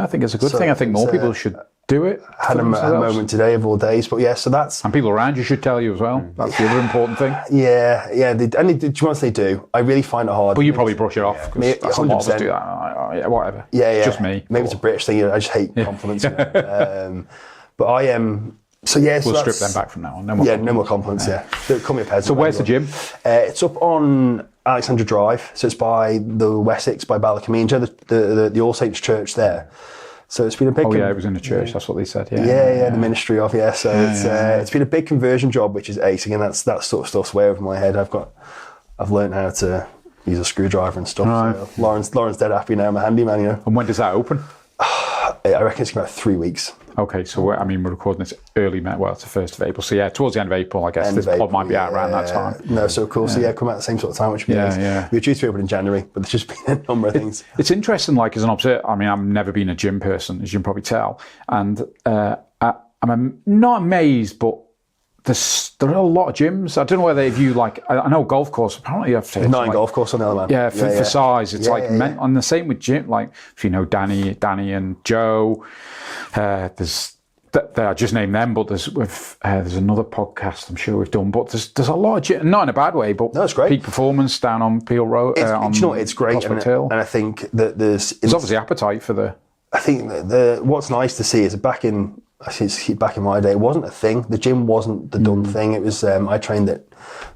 think it's a good thing. I think more people should do it. I had a moment today of all days, but so that's... And people around you should tell you as well. That's the other important thing. They do. I really find it hard. But you probably brush it off. 100%. A lot of us do that. Whatever. Just me. Maybe it's a British thing. I just hate compliments. But I am... we'll strip them back from now on. No more compliments. Call me a peasant. So where's the gym? It's up on Alexandra Drive. So it's by the Wessex, by Ballacomina, the All Saints Church there. So it's been a big... it was in the church. That's what they said. The ministry of So it's been a big conversion job, which is ace. Again, that sort of stuff's way over my head. I've learned how to use a screwdriver and stuff. Right. So Lauren's dead happy now. I'm a handyman. And when does that open? I reckon it's about 3 weeks. Okay, so we're recording this early, it's the 1st of April. So towards the end of April, I guess this pod might be out around that time. No, so cool. So come out at the same sort of time, which would be nice. We were due to be open in January, but there's just been a number of things. It's interesting, like as an observer, I've never been a gym person, as you can probably tell. And I'm not amazed, but there are a lot of gyms. I don't know whether if you I know golf course, apparently you have to... 9 golf course on the other man. Yeah, for size. It's and the same with gym, like if you know Danny and Joe, I just named them, but there's another podcast I'm sure we've done, but there's a lot of gym, not in a bad way, but that's great. Peak Performance down on Peel Road. It's great, and I think that there's obviously appetite for the... I think what's nice to see is back in I see back in my day, it wasn't a thing. The gym wasn't the done thing. It was, I trained at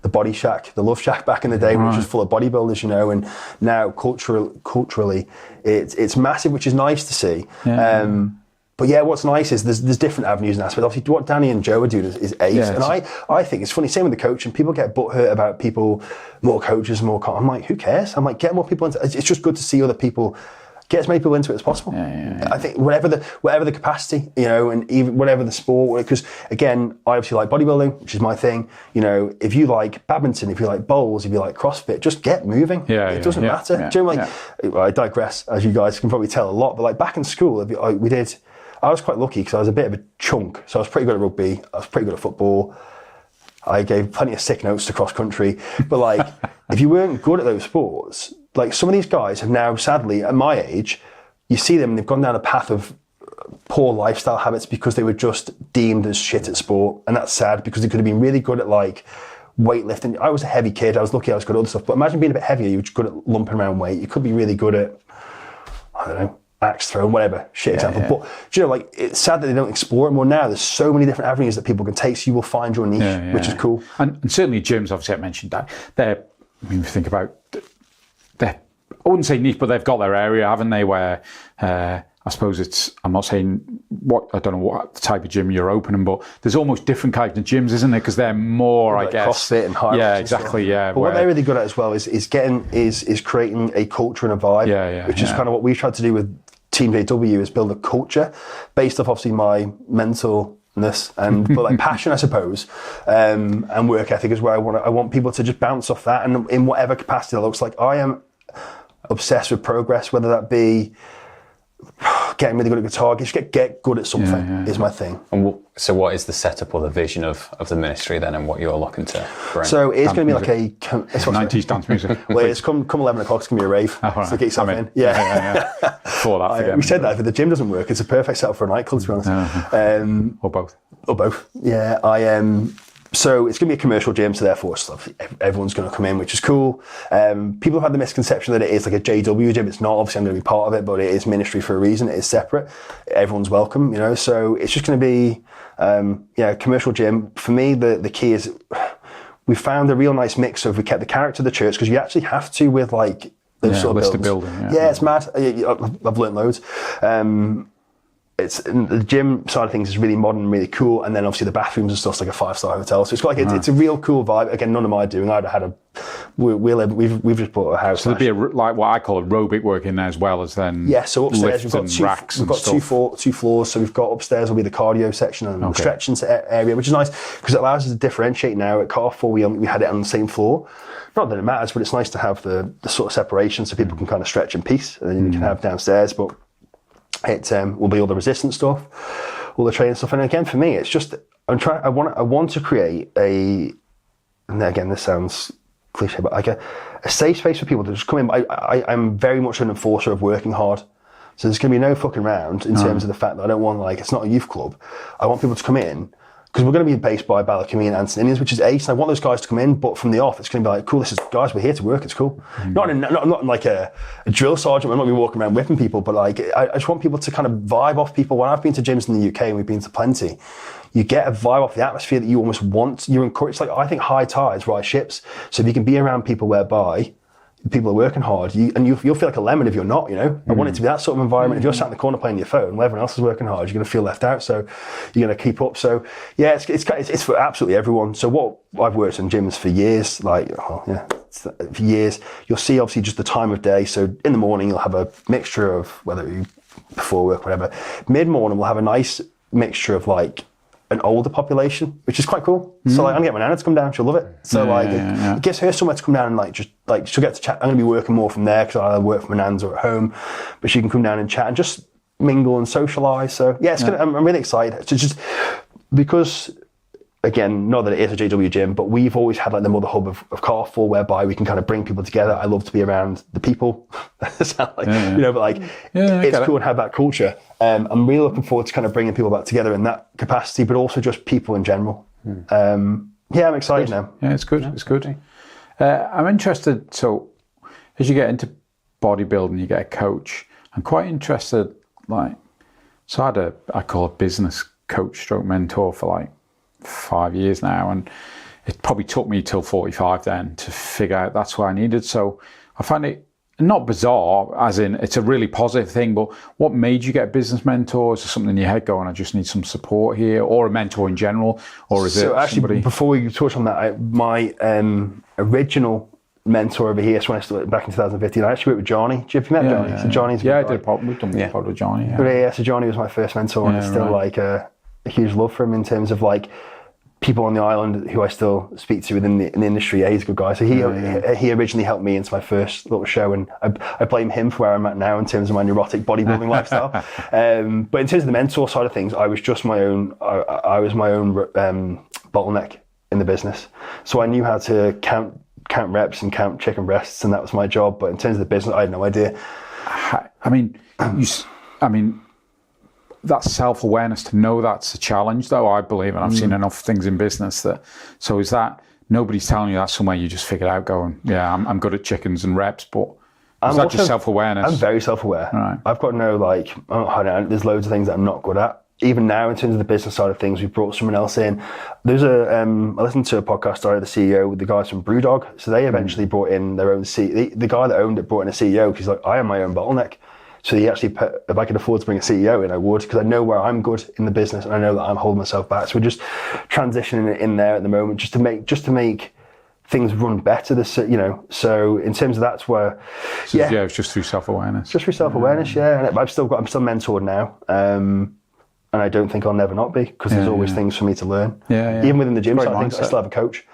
the Body Shack, the Love Shack back in the day, which was full of bodybuilders, you know, and now culturally it's massive, which is nice to see. But yeah, what's nice is there's different avenues and aspects. Obviously, what Danny and Joe are doing is ace. Yeah, and I think it's funny, same with the coaching. People get butthurt about people, more coaches, I'm like, who cares? I'm like, get more people into it. It's just good to see other people, get as many people into it as possible. I think whatever the capacity, you know, and even whatever the sport, because again, I obviously like bodybuilding, which is my thing. You know, if you like badminton, if you like bowls, if you like CrossFit, just get moving. It doesn't matter. Do you know, well, I digress, as you guys can probably tell a lot, but like back in school, I was quite lucky because I was a bit of a chunk. So I was pretty good at rugby. I was pretty good at football. I gave plenty of sick notes to cross country. But like, if you weren't good at those sports, like some of these guys have now, sadly, at my age, you see them and they've gone down a path of poor lifestyle habits because they were just deemed as shit at sport. And that's sad because they could have been really good at like weightlifting. I was a heavy kid. I was lucky I was good at other stuff. But imagine being a bit heavier. You were good at lumping around weight. You could be really good at, I don't know, axe throwing, whatever, shit example. But do you know, like, it's sad that they don't explore it more now. There's so many different avenues that people can take, so you will find your niche, which is cool. And certainly gyms, obviously I mentioned that, I mean, if you think about, I wouldn't say niche, but they've got their area, haven't they, where I suppose I'm not saying I don't know what type of gym you're opening, but there's almost different kinds of gyms, isn't there? Because they're more, like, I guess, CrossFit and high. Yeah, exactly. Yeah. But what they're really good at as well is creating a culture and a vibe, which is kind of what we've tried to do with Team JW, is build a culture based off obviously my mentalness and but like passion, I suppose, and work ethic is where I want people to just bounce off that, and in whatever capacity that looks like. I am obsessed with progress, whether that be getting really good at guitar, just get good at something is my thing. And so what is the setup or the vision of the ministry then, and what you're looking to bring? So it's going to be like it's 90s dance music. Well, it's come 11 o'clock, it's going to be a rave. Oh, right. So get yourself in. For that, we said that if the gym doesn't work, it's a perfect setup for a nightclub, to be honest. Or both. Yeah, so it's going to be a commercial gym, so therefore everyone's going to come in, which is cool. People have had the misconception that it is like a JW gym. It's not. Obviously, I'm going to be part of it, but it is ministry for a reason. It is separate. Everyone's welcome, you know. So it's just going to be, a commercial gym. For me, the key is we found a real nice mix of, we kept the character of the church, because you actually have to with like those sort of buildings. It's mad. I've learned loads. It's the gym side of things is really modern and really cool, and then obviously the bathrooms and stuff's like a 5-star hotel. So it's got like it's a real cool vibe. Again, none of my doing. I'd have had we've just bought a house. So there'd be like what I call aerobic work in there as well as then. Yeah. So upstairs we've got two floors. So we've got upstairs will be the cardio section and the stretching area, which is nice because it allows us to differentiate. Now at Carrefour we had it on the same floor. Not that it matters, but it's nice to have the sort of separation so people can kind of stretch in peace, and then you can have downstairs, but. It will be all the resistance stuff, all the training stuff, and again for me, it's just I want to create and again this sounds cliche, but like a safe space for people to just come in. I'm very much an enforcer of working hard, so there's going to be no fucking around in terms of the fact that I don't want it's not a youth club. I want people to come in. Because we're going to be based by Ballacombe and Anson Indians, which is ace. And I want those guys to come in, but from the off, it's going to be like, cool, guys, we're here to work, it's cool. Not like a drill sergeant, we're not going to be walking around whipping people, but like, I just want people to kind of vibe off people. When I've been to gyms in the UK, and we've been to plenty, you get a vibe off the atmosphere that you almost want. You're encouraged, like, I think high tides rise ships. So if you can be around people whereby people are working hard, you'll feel like a lemon if you're not, you know. I want it to be that sort of environment. If you're sat in the corner playing your phone while everyone else is working hard, you're going to feel left out, so you're going to keep up. So yeah, it's for absolutely everyone. So what I've worked in gyms for years, for years, you'll see obviously just the time of day. So in the morning you'll have a mixture of whether you before work, whatever. Mid-morning we'll have a nice mixture of like an older population, which is quite cool. So like, I'm getting my nana to come down, she'll love it. So it gives her somewhere to come down and she'll get to chat. I'm going to be working more from there because I either work from my nan's or at home, but she can come down and chat and just mingle and socialise. So yeah, I'm really excited. So just because, again, not that it is a JW gym, but we've always had like the mother hub of Carrefour, whereby we can kind of bring people together. I love to be around the people, you know, but like it's cool and have that culture. I'm really looking forward to kind of bringing people back together in that capacity, but also just people in general. I'm excited now. Yeah, it's good. It's good. I'm interested. So as you get into bodybuilding, you get a coach. I'm quite interested. I call it business coach stroke mentor for like 5 years now, and it probably took me till 45 then to figure out that's what I needed. So I find it not bizarre, as in it's a really positive thing, but what made you get a business mentor? Is there something in your head going, I just need some support here, or a mentor in general, or is it actually, somebody? Before we touch on that, my original mentor over here, so when I started back in 2015, I actually worked with Johnny. Have you met Johnny? Yeah, so Johnny's I did. We've done a pod with Johnny. Yeah. So Johnny was my first mentor, and it's still like a huge love for him in terms of like people on the island who I still speak to within the industry. Yeah, he's a good guy. So he originally helped me into my first little show, and I blame him for where I'm at now in terms of my neurotic bodybuilding lifestyle. But in terms of the mentor side of things, I was just my own. I was my own bottleneck in the business, so I knew how to count reps and count chicken breasts, and that was my job. But in terms of the business, I had no idea. I mean, that's self-awareness to know that's a challenge, though, I believe, and I've seen enough things in business that. So is that nobody's telling you that's somewhere you just figured out? Going, yeah, I'm good at chickens and reps, but is that just self-awareness? I'm very self-aware. Right. I've got no there's loads of things that I'm not good at. Even now, in terms of the business side of things, we've brought someone else in. There's I listened to a podcast started the CEO with the guys from Brewdog. So they eventually brought in their own CEO. The guy that owned it brought in a CEO because he's like, I am my own bottleneck. So he actually put, if I could afford to bring a CEO in, I would, because I know where I'm good in the business and I know that I'm holding myself back. So we're just transitioning it in there at the moment, just to make things run better. So in terms of that's where, it's just through self-awareness. Just through self-awareness, And I'm still mentored now, and I don't think I'll never not be, because there's always things for me to learn. Even within the gym side of things, I still have a coach,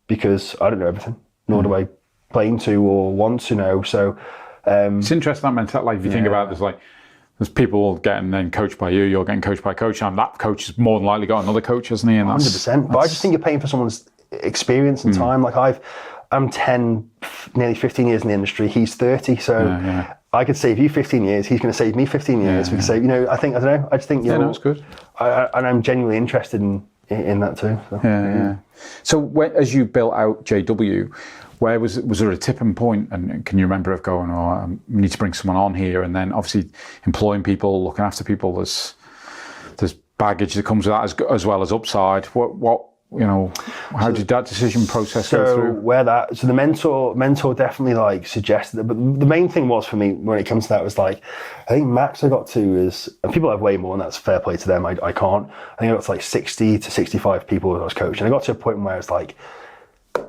because I don't know everything, nor do I claim to or want to know. So. It's interesting that mentality. Like if you think about it, there's people getting then coached by you, you're getting coached by a coach, and that coach has more than likely got another coach, hasn't he? And 100%. But I just think you're paying for someone's experience and time. Like I'm 10, nearly 15 years in the industry. He's 30, so I could save you 15 years. He's going to save me 15 years. We can save. I don't know. I just think it's good. And I'm genuinely interested in that too. So. So as you built out JW, where was there a tipping point, and can you remember of going, we need to bring someone on here, and then obviously employing people, looking after people, there's baggage that comes with that as well as upside. How did that decision process go through? So the mentor definitely suggested that, but the main thing was for me when it comes to that was I think max I got to is, and people have way more, and that's fair play to them. I can't. I think I got to 60 to 65 people that I was coaching. I got to a point where it's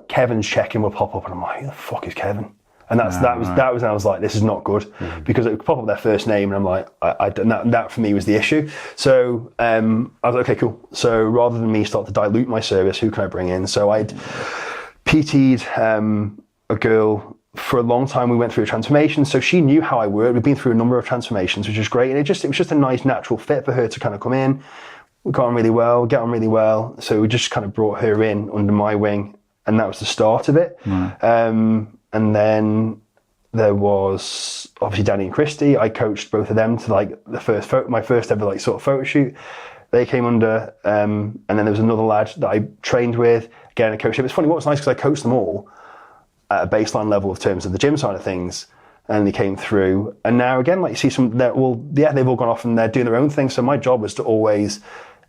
Kevin's check-in will pop up, and I'm like, who the fuck is Kevin? And that was I was like, this is not good, because it would pop up their first name, and I'm like, that for me was the issue. So I was like, okay, cool. So rather than me start to dilute my service, who can I bring in? So I'd PT'd a girl for a long time. We went through a transformation, so she knew how I worked. We've been through a number of transformations, which is great, and it was just a nice natural fit for her to kind of come in. We got on really well, get on really well. So we just kind of brought her in under my wing, and that was the start of it. And then there was obviously Danny and Christy. I coached both of them to my first ever sort of photo shoot. They came under, and then there was another lad that I trained with. Again, I coached him. It's funny, what was nice because I coached them all at a baseline level in terms of the gym side of things, and they came through. And now again, you see they've all gone off and they're doing their own thing. So my job was to always,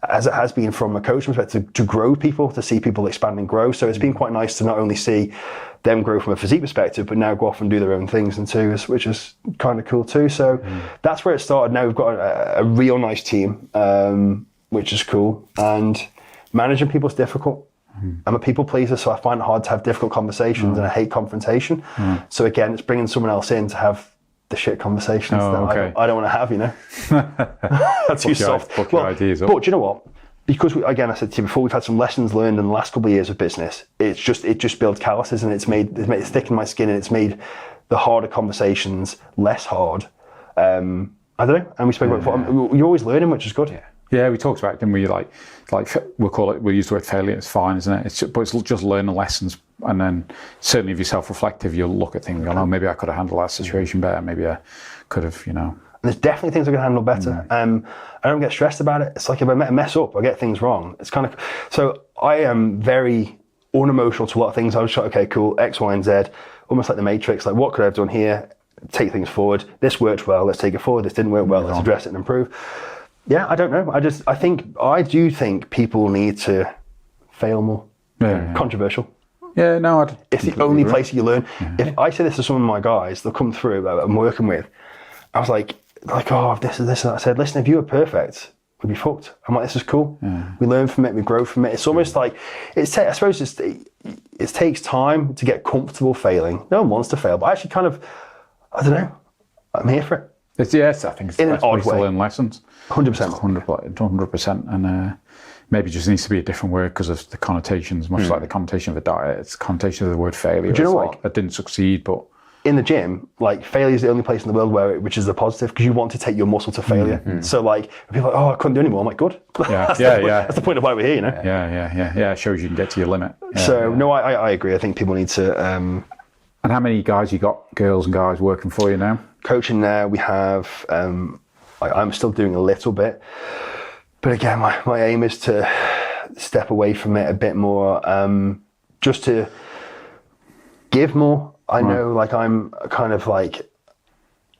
as it has been from a coaching perspective, to grow people, to see people expand and grow. So it's been quite nice to not only see them grow from a physique perspective, but now go off and do their own things and too, which is kind of cool too. So that's where it started. Now we've got a real nice team, which is cool. And managing people is difficult. I'm a people pleaser, so I find it hard to have difficult conconversations, and I hate confrontation. So again, it's bringing someone else in to have the shit conversations that I don't want to have, That's too soft. But do you know what? Because again, I said to you before, we've had some lessons learned in the last couple of years of business. It just builds calluses, and it's thickened my skin, and it's made the harder conversations less hard. I don't know. And we spoke about it before. You're always learning, which is good. Yeah, we talked about it, didn't we? We'll use the word failure. It's fine, isn't it? But it's just learning lessons, and then certainly if you're self-reflective, you'll look at things and go, "Oh, maybe I could have handled that situation better. Maybe I could have, And there's definitely things I can handle better. I don't get stressed about it. It's like if I mess up, I get things wrong. It's kind of so I am very unemotional to a lot of things. I was like, okay, cool, X, Y, and Z, almost like the Matrix. Like, what could I have done here? Take things forward. This worked well. Let's take it forward. This didn't work well. Let's address it and improve. Yeah, I don't know. I do think people need to fail more. Yeah. Controversial. Yeah, no, it's the only place you learn. Yeah. If I say this to some of my guys, they'll come through that I'm working with. I was like, oh, this is this. And I said, listen, if you were perfect, we'd be fucked. I'm like, this is cool. Yeah. We learn from it, we grow from it. It's almost like, I suppose it takes time to get comfortable failing. No one wants to fail, but I actually kind of, I don't know, I'm here for it. Yes, I think it's in an odd way. To learn lessons. 100%. 100%. And maybe it just needs to be a different word because of the connotations, much like the connotation of a diet. It's the connotation of the word failure. Do you know what? Like, I didn't succeed, but... In the gym, like, failure is the only place in the world which is a positive, because you want to take your muscle to failure. Mm-hmm. So, like, people are like, oh, I couldn't do anymore. I'm like, good. Yeah, that's the point of why we're here, you know? Yeah. It shows you can get to your limit. No, I agree. I think people need to... And how many guys you got, girls and guys, working for you now? Coaching now, we have... I'm still doing a little bit. But again, my aim is to step away from it a bit more, just to give more. I know, like, I'm kind of like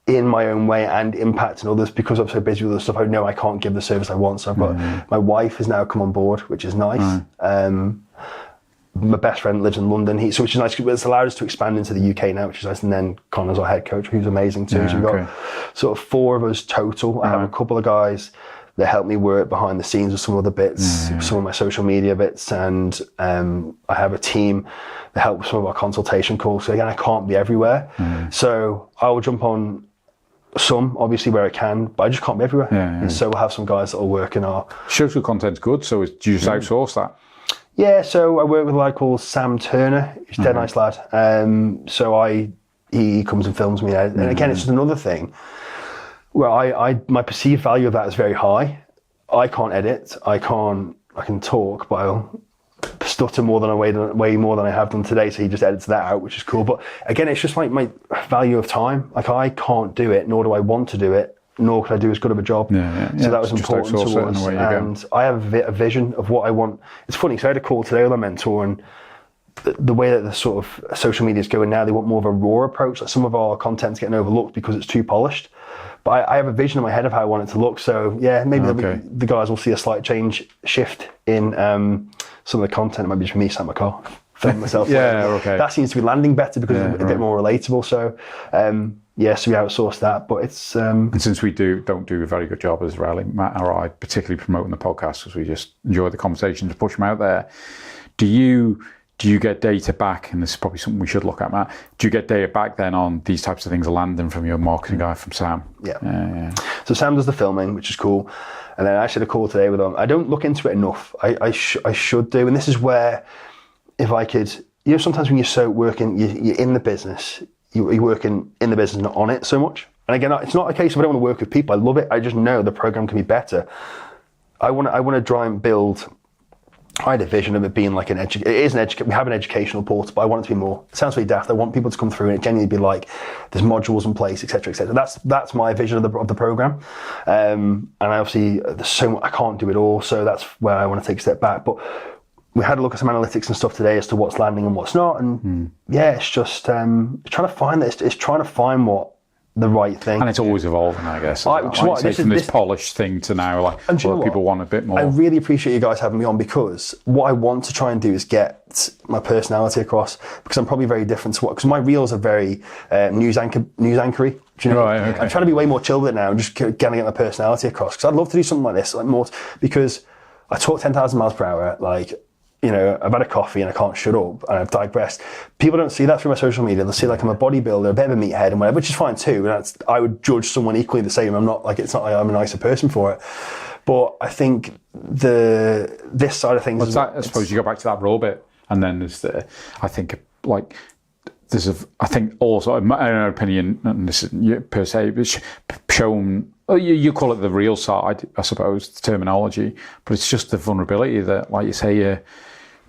in my own way and impacting others because I'm so busy with other stuff. I know I can't give the service I want. So I've got my wife has now come on board, which is nice. My best friend lives in London, which is nice. It's allowed us to expand into the UK now, which is nice. And then Connor's our head coach, who's amazing too. So we've got sort of 4 of us total. I have a couple of guys that help me work behind the scenes with some other bits, some of my social media bits, and I have a team that helps with some of our consultation calls. So again, I can't be everywhere. So I will jump on some, obviously, where I can, but I just can't be everywhere. And so we'll have some guys that will work in our... Social content's good, so do you just outsource that? Yeah, so I work with a lad called Sam Turner. He's a dead nice lad. So he comes and films me. And again, it's just another thing where my perceived value of that is very high. I can't edit. I can talk, but I'll stutter way more than I have done today. So he just edits that out, which is cool. But again, it's just like my value of time. Like, I can't do it, nor do I want to do it, nor can I do as good of a job. So that was important to us. And I have a vision of what I want. It's funny, so I had a call today with my mentor, and the way that the sort of social media is going now, they want more of a raw approach. Like, some of our content's getting overlooked because it's too polished. But I have a vision in my head of how I want it to look. So yeah, maybe the guys will see a slight shift in some of the content. It might be just me sat in my car, filming myself. That seems to be landing better because it's a bit more relatable. So so we outsource that. But it's and since we don't do a very good job as Riley, Matt or I, particularly promoting the podcast, because we just enjoy the conversation to push them out there. Do you get data back? And this is probably something we should look at, Matt. Do you get data back then on these types of things landing from your marketing guy, from Sam? Yeah. So Sam does the filming, which is cool. And then I actually had a call today with him. I don't look into it enough. I should do. And this is where, if I could, sometimes when you're so working, you're in the business, you're working in the business, not on it so much. And again, it's not a case of I don't want to work with people. I love it. I just know the program can be better. I want to try and build... I had a vision of it being like we have an educational portal, but I want it to be more. It sounds really daft. I want people to come through and it genuinely be like, there's modules in place, etc., etc. That's my vision of the program. And obviously, there's so much, I can't do it all, so that's where I want to take a step back. But we had a look at some analytics and stuff today as to what's landing and what's not. And it's just trying to find this. It's trying to find what the right thing. And it's always evolving, I guess. From this polished thing to now, like, a lot of people want a bit more. I really appreciate you guys having me on, because what I want to try and do is get my personality across, because I'm probably very different to because my reels are very news anchory. Do you know? Right, okay. I'm trying to be way more chilled with it now and just going to get my personality across, because I'd love to do something like this, like more, because I talk 10,000 miles per hour, like, I've had a coffee and I can't shut up and I've digressed. People don't see that through my social media. They'll see like I'm a bodybuilder, a bit of a meathead and whatever, which is fine too. And I would judge someone equally the same. I'm not like, it's not like I'm a nicer person for it. But I think this side of things... I suppose you go back to that raw bit, and then there's I think also, in my opinion, and this isn't per se, but shown... You call it the real side, I suppose, the terminology, but it's just the vulnerability that, like you say,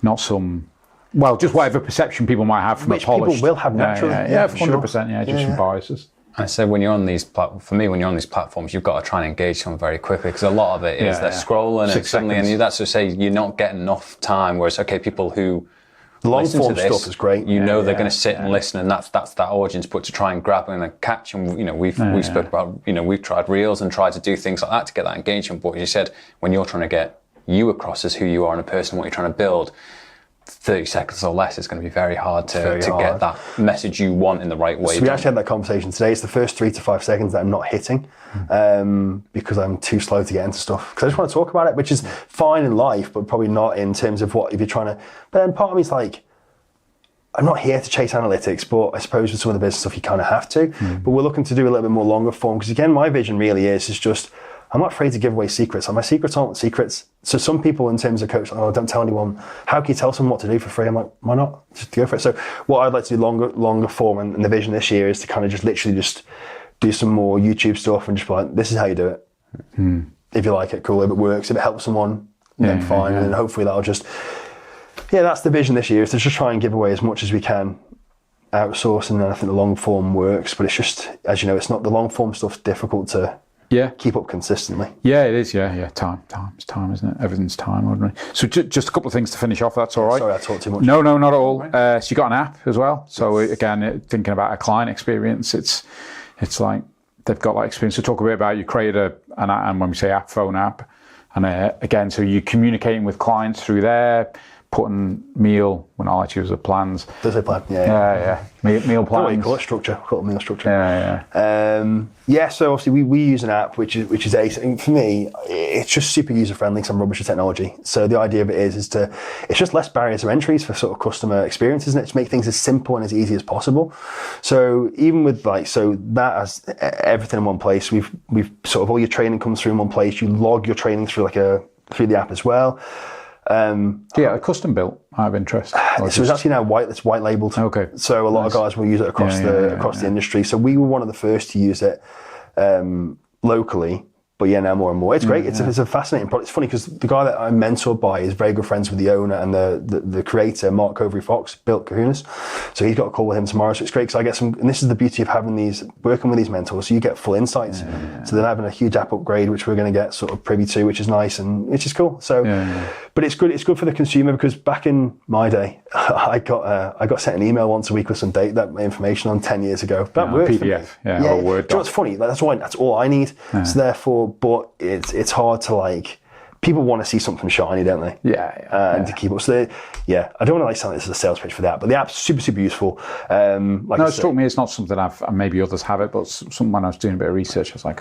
not some... Well, just whatever perception people might have from which a polished... people will have naturally. 100%, just some biases. I said when you're on these platforms, you've got to try and engage them very quickly, because a lot of it is they're scrolling and suddenly, and that's to say you're not getting enough time. Whereas, people who The long form stuff is great. You know they're going to sit and listen, and that's that audience. But to try and grab and catch, and we spoke about, we've tried reels and tried to do things like that to get that engagement. But as you said, when you're trying to get you across as who you are in a person, what you're trying to build, 30 seconds or less, it's going to be very hard to get that message you want in the right way. So we actually had that conversation today. It's the first 3 to 5 seconds that I'm not hitting because I'm too slow to get into stuff. Because I just want to talk about it, which is fine in life, but probably not in terms of what, if you're trying to... But then part of me is like, I'm not here to chase analytics, but I suppose with some of the business stuff you kind of have to. But we're looking to do a little bit more longer form, because again, my vision really is just, I'm not afraid to give away secrets. And my secrets aren't secrets. So some people in terms of coach, don't tell anyone. How can you tell someone what to do for free? I'm like, why not? Just go for it. So what I'd like to do longer form, and the vision this year is to kind of just literally just do some more YouTube stuff and just be like, this is how you do it. If you like it, cool. If it works, if it helps someone, then fine. And hopefully that'll just, that's the vision this year, is to just try and give away as much as we can, outsourcing. And I think the long form works, but it's just, as you know, it's not, the long form stuff's difficult to keep up consistently. Yeah, it is. Yeah. It's time, isn't it? Everything's time, ordinary. So just a couple of things to finish off. That's all right. Sorry, I talked too much. No, not at all. So you got an app as well. So again, thinking about a client experience, it's like they've got that experience. So talk a bit about, you created an app, and when we say app, phone app, and again, so you're communicating with clients through there, putting meal, when I like to use the plans. Does it plan? Meal plans. What do you call it? Structure. Call it meal structure. So obviously we use an app which is ace. And for me, it's just super user friendly because I'm rubbish at technology. So the idea of it is it's just less barriers to entries for sort of customer experiences, isn't it? To make things as simple and as easy as possible. So even with that has everything in one place. We've sort of, all your training comes through in one place. You log your training through through the app as well. A custom built out of interest. So it's actually now it's white labeled. Okay. So a lot of guys will use it across the industry. So we were one of the first to use it locally. But now more and more. It's great. It's a fascinating product. It's funny because the guy that I'm mentored by is very good friends with the owner and the creator, Mark Overy Fox, built Kahunas. So he's got a call with him tomorrow. So it's great because I get some, and this is the beauty of working with these mentors. So you get full insights. So they're having a huge app upgrade, which we're going to get sort of privy to, which is nice and which is cool. So, but it's good. It's good for the consumer, because back in my day, I got sent an email once a week with some information on 10 years ago. That worked. PDF, or Word. Do you know what's funny? That's all I need. So therefore, but it's hard to people want to see something shiny, don't they? And to keep up. So I don't want to sound like this as a sales pitch for that, but the app's super, super useful. It struck me, it's not something maybe others have it, but when I was doing a bit of research, I was like,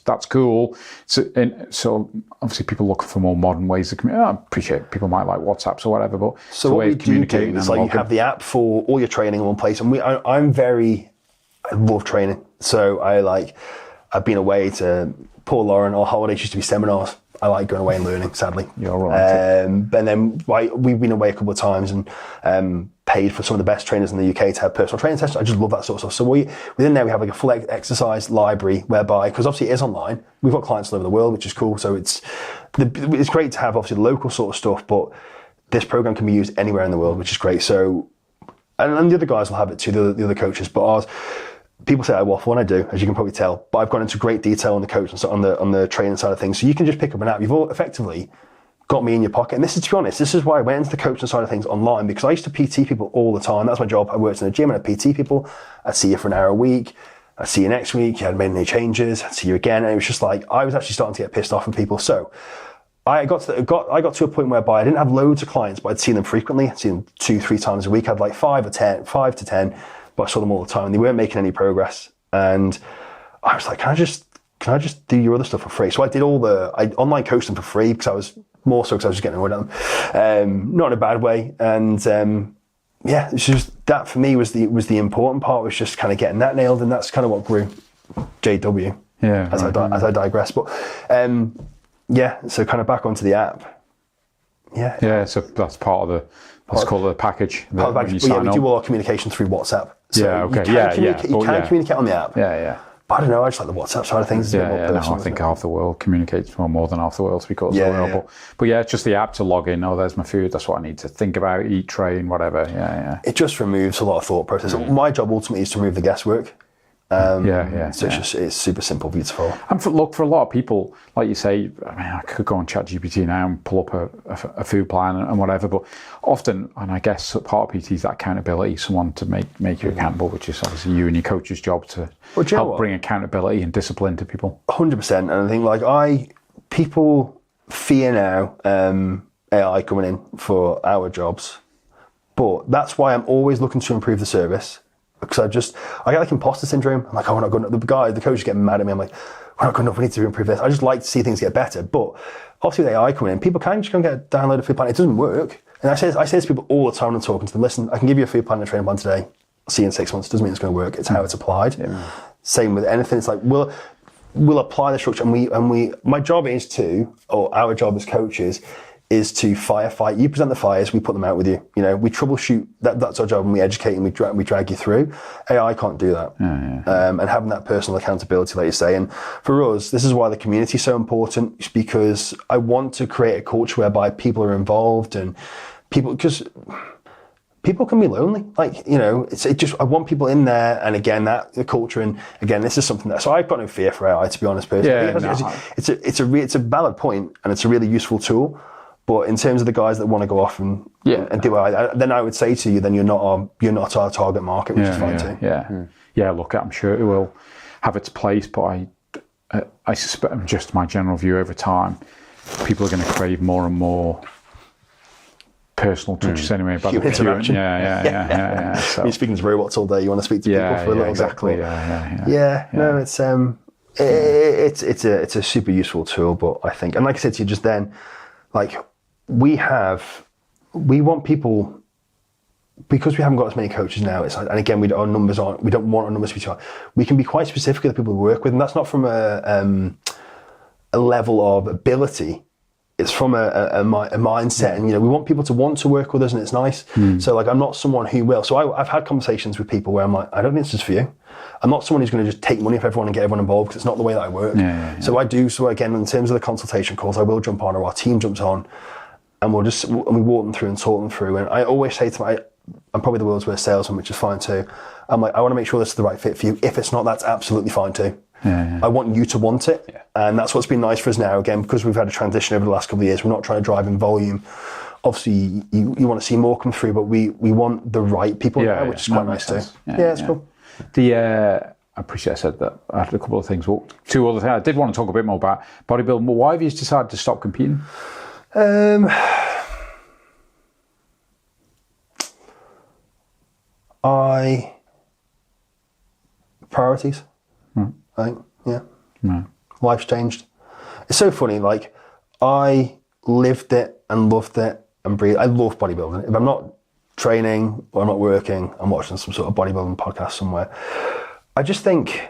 that's cool. So obviously people looking for more modern ways to communicate. I appreciate people might like WhatsApps or whatever, but so what we do is you have the app for all your training in one place. And I love training. So I've been away to Port Lauren, or holidays used to be seminars. I like going away and learning, sadly. You're right. And then we've been away a couple of times and paid for some of the best trainers in the UK to have personal training sessions. I just love that sort of stuff. So within there we have a full exercise library whereby, because obviously it is online, we've got clients all over the world, which is cool. So it's great to have obviously the local sort of stuff, but this program can be used anywhere in the world, which is great. So, and the other guys will have it too, the other coaches, but ours, people say I waffle, and I do, as you can probably tell, but I've gone into great detail on the coach and so on the training side of things. So you can just pick up an app. You've all effectively got me in your pocket. And this is, to be honest, this is why I went into the coaching side of things online, because I used to PT people all the time. That's my job. I worked in a gym and I PT people. I'd see you for an hour a week. I'd see you next week. You hadn't made any changes. I'd see you again. And it was just I was actually starting to get pissed off with people. So I got to a point whereby I didn't have loads of clients, but I'd see them frequently. I'd see them 2-3 times a week. I'd 5 to 10, but I saw them all the time and they weren't making any progress. And I was like, can I just do your other stuff for free? So I did I online coached them for free, because I was just getting annoyed at them. Not in a bad way. And it's just, that for me was the important part, was just kind of getting that nailed. And that's kind of what grew JW as I digress. But so kind of back onto the app. So that's part of let's call it a package. We do all our communication through WhatsApp. So you can communicate on the app. But I don't know, I just like the WhatsApp side of things. I think half the world communicates, more than half the world, because But it's just the app to log in. Oh, there's my food. That's what I need to think about, eat, train, whatever. It just removes a lot of thought process. My job ultimately is to remove the guesswork. So it's super simple, beautiful. And for a lot of people, like you say, I mean, I could go on ChatGPT now and pull up a food plan and whatever, but often, and I guess part of PT is that accountability, someone to make you accountable, which is obviously you and your coach's job to help bring accountability and discipline to people. 100%. And I think people fear now AI coming in for our jobs, but that's why I'm always looking to improve the service. Because I get like imposter syndrome. I'm like, oh, we're not good enough. The coach is getting mad at me. I'm like, we're not good enough. We need to improve this. I just like to see things get better. But obviously with AI coming in, people can just go and get a downloaded food plan. It doesn't work. And I say to people all the time when I'm talking to them, listen, I can give you a food plan and a training plan today. I'll see you in 6 months. It doesn't mean it's going to work. It's how it's applied. Yeah. Same with anything. It's like, we'll apply the structure my job is or our job as coaches is to firefight. You present the fires, we put them out with you. You know, we troubleshoot. That's our job, and we educate and we drag you through. AI can't do that. And having that personal accountability, like you say. And for us, this is why the community is so important. It's because I want to create a culture whereby people are involved and because people can be lonely. Like, you know, I want people in there. And again, the culture. And again, this is something so I've got no fear for AI, to be honest, personally. It's a valid point and it's a really useful tool. But in terms of the guys that want to go off and do it, then I would say to you, then you're not our target market, which is fine too. Yeah. Look, I'm sure it will have its place, but I suspect, just my general view over time, people are going to crave more and more personal touches anyway. Human interaction. Yeah. So. You're speaking to robots all day. You want to speak to people for a little exactly. bit. No, it's a super useful tool. But I think, and like I said to you just then, like. We want people, because we haven't got as many coaches now, and again, we don't want our numbers to be too high. We can be quite specific with the people we work with, and that's not from a level of ability. It's from a mindset, and we want people to want to work with us, and it's nice. So I'm not someone who will. So I've had conversations with people where I'm like, I don't think this is for you. I'm not someone who's going to just take money off everyone and get everyone involved, because it's not the way that I work. So I do. So again, in terms of the consultation calls, I will jump on, or our team jumps on. And we walk them through and talk them through. And I always say to them, I'm probably the world's worst salesman, which is fine too. I'm like, I want to make sure this is the right fit for you. If it's not, that's absolutely fine too. I want you to want it. And that's what's been nice for us now, again, because we've had a transition over the last couple of years. We're not trying to drive in volume. Obviously, you want to see more come through, but we want the right people now, which is quite nice too. It's cool. I appreciate I said that. I had a couple of things. Well, two other things. I did want to talk a bit more about bodybuilding, but why have you decided to stop competing? Priorities. I think, life's changed. It's so funny. Like, I lived it and loved it and breathed. I love bodybuilding. If I'm not training or I'm not working, I'm watching some sort of bodybuilding podcast somewhere. I just think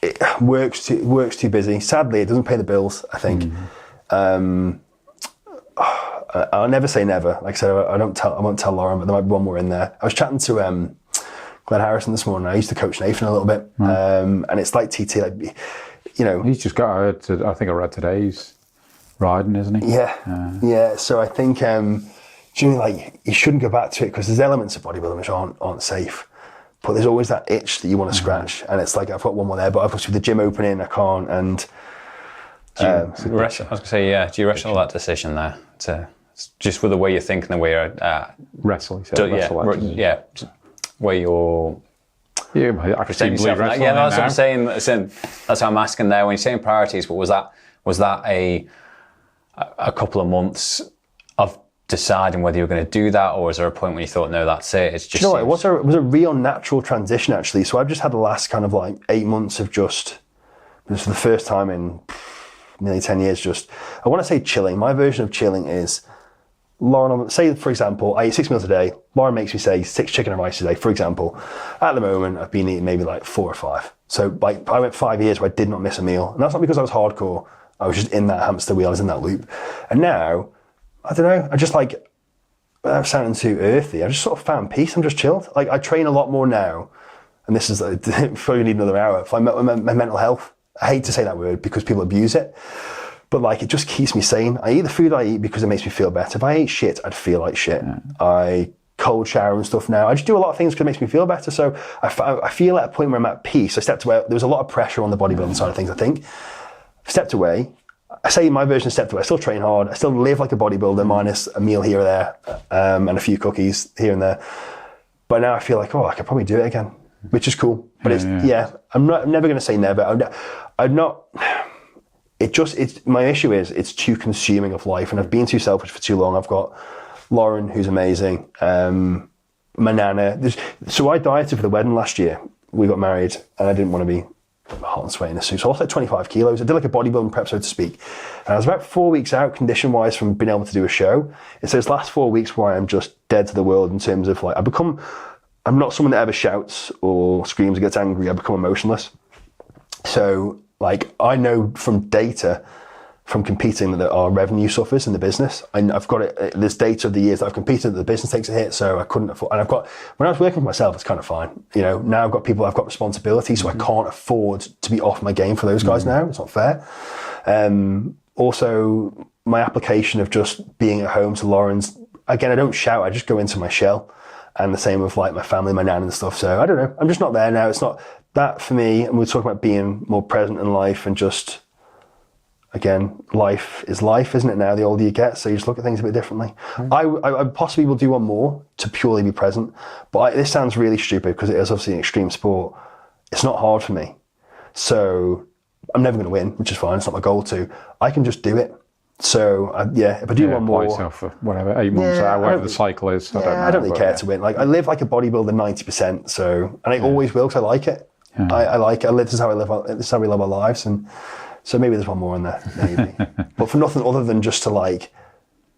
it work's too busy. Sadly, it doesn't pay the bills, I think. I'll never say never. Like I said, I won't tell Lauren, but there might be one more in there. I was chatting to Glenn Harrison this morning. I used to coach Nathan a little bit, and it's like TT. He's just got. I think I read today. He's riding, isn't he? Yeah. So I think you shouldn't go back to it, because there's elements of bodybuilding which aren't safe. But there's always that itch that you want to scratch, and it's like, I've got one more there, but obviously with the gym opening, I can't. And I was going to say, do you wrestle that decision there to just with the way you're thinking, the way you're wrestle? Where you're. I can see believe wrestling. That's what I'm saying. That's how I'm asking there. When you're saying priorities, but was that a couple of months of deciding whether you were going to do that, or was there a point when you thought, no, that's it? It's just. It was a real natural transition, actually. So I've just had the last kind of 8 months of just. This is the first time in nearly 10 years. Just, I want to say chilling. My version of chilling is. Lauren, say for example, I eat 6 meals a day. Lauren makes me say 6 chicken and rice a day, for example. At the moment, I've been eating maybe 4 or 5. So I went 5 years where I did not miss a meal. And that's not because I was hardcore. I was just in that hamster wheel. I was in that loop. And now, I don't know, I just I'm sounding too earthy. I just sort of found peace. I'm just chilled. I train a lot more now. And this is, probably need another hour. For my mental health. I hate to say that word because people abuse it. But it just keeps me sane. I eat the food I eat because it makes me feel better. If I ate shit, I'd feel like shit. I cold shower and stuff now. I just do a lot of things because it makes me feel better. So I feel at a point where I'm at peace. I stepped away. There was a lot of pressure on the bodybuilding side of things, I think. Stepped away. I say my version of stepped away. I still train hard. I still live like a bodybuilder, minus a meal here or there, and a few cookies here and there. But now I feel like, I could probably do it again, which is cool. But I'm never going to say never. I'm not. My issue is it's too consuming of life, and I've been too selfish for too long. I've got Lauren, who's amazing, my nana. So I dieted for the wedding last year. We got married, and I didn't want to be hot and sweaty in a suit. So I lost like 25 kilos. I did like a bodybuilding prep, so to speak. And I was about 4 weeks out, condition-wise, from being able to do a show. It's those last 4 weeks where I'm just dead to the world in terms of like, I'm not someone that ever shouts or screams or gets angry. I become emotionless. So like, I know from data, from competing, that our revenue suffers in the business. And I've got it. There's data of the years that I've competed, the business takes a hit, so I couldn't afford. And when I was working for myself, it's kind of fine. Now I've got people, I've got responsibility, so I can't afford to be off my game for those guys now. It's not fair. Also, my application of just being at home to Lauren's, again, I don't shout, I just go into my shell. And the same with like my family, my nan and stuff. So I don't know. I'm just not there now. It's not that for me. And we're talking about being more present in life and just, again, life is life, isn't it now? The older you get, so you just look at things a bit differently. I possibly will do one more to purely be present, but this sounds really stupid because it is obviously an extreme sport. It's not hard for me, so I'm never going to win, which is fine. It's not my goal to. I can just do it. So if I do one more, yourself for whatever 8 months out, whatever the cycle is. I don't really care to win. Like I live like a bodybuilder 90%. So, and I always will because I like it. Yeah. I like it. This is how I live. This is how we live our lives, and. So maybe there's one more in there, maybe. But for nothing other than just to like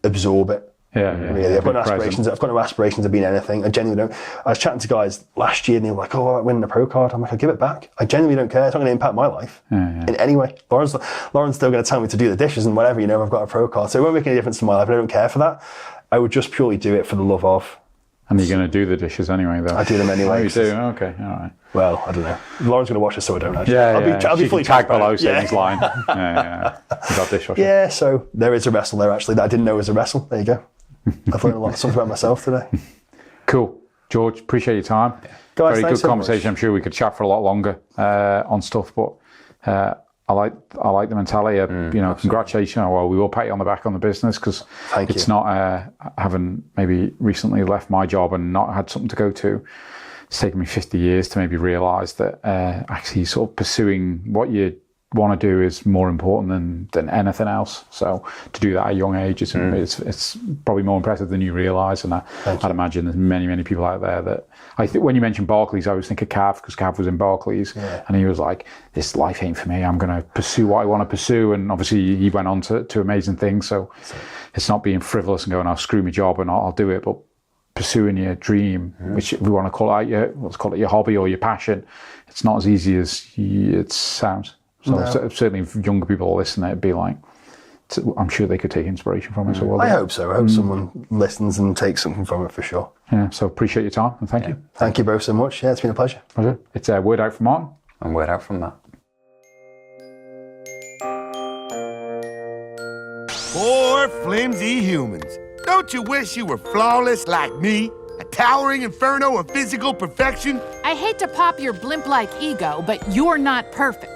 absorb it. Really. I've got no aspirations. I've got no aspirations of being anything. I genuinely don't. I was chatting to guys last year and they were like, I'm winning a pro card. I'm like, I'll give it back. I genuinely don't care. It's not going to impact my life in any way. Lauren's still going to tell me to do the dishes and whatever, I've got a pro card. So it won't make any difference in my life. I don't care for that. I would just purely do it for the love of. And you're going to do the dishes anyway, though? I do them anyway. Oh, you do? Okay, all right. Well, I don't know. Lauren's going to watch this, so I don't actually. I'll be fully tag below saying he's lying. You got dishwasher. Yeah, so there is a wrestle there, actually, that I didn't know was a wrestle. There you go. I've learned a lot of stuff about myself today. Cool. George, appreciate your time. Guys, very good conversation. I'm sure we could chat for a lot longer on stuff, but I like the mentality. Congratulations. Well, we will pat you on the back on the business because it's not having maybe recently left my job and not had something to go to. It's taken me 50 years to maybe realise that actually sort of pursuing what you want to do is more important than anything else. So to do that at a young age, it's probably more impressive than you realise. And I'd imagine there's many, many people out there that I think when you mentioned Barclays, I always think of Cav because Cav was in Barclays and he was like, this life ain't for me. I'm going to pursue what I want to pursue. And obviously he went on to amazing things. So it's not being frivolous and going, I'll screw my job and I'll do it. But pursuing your dream, which we want to call it let's call it your hobby or your passion, it's not as easy as it sounds. So certainly if younger people listen, it'd be like, I'm sure they could take inspiration from it. So I hope so. I hope someone listens and takes something from it for sure. Yeah, so appreciate your time and thank you. Thank you both so much. Yeah, it's been a pleasure. It's a word out from Martin. And word out from Matt. Poor flimsy humans. Don't you wish you were flawless like me? A towering inferno of physical perfection? I hate to pop your blimp-like ego, but you're not perfect.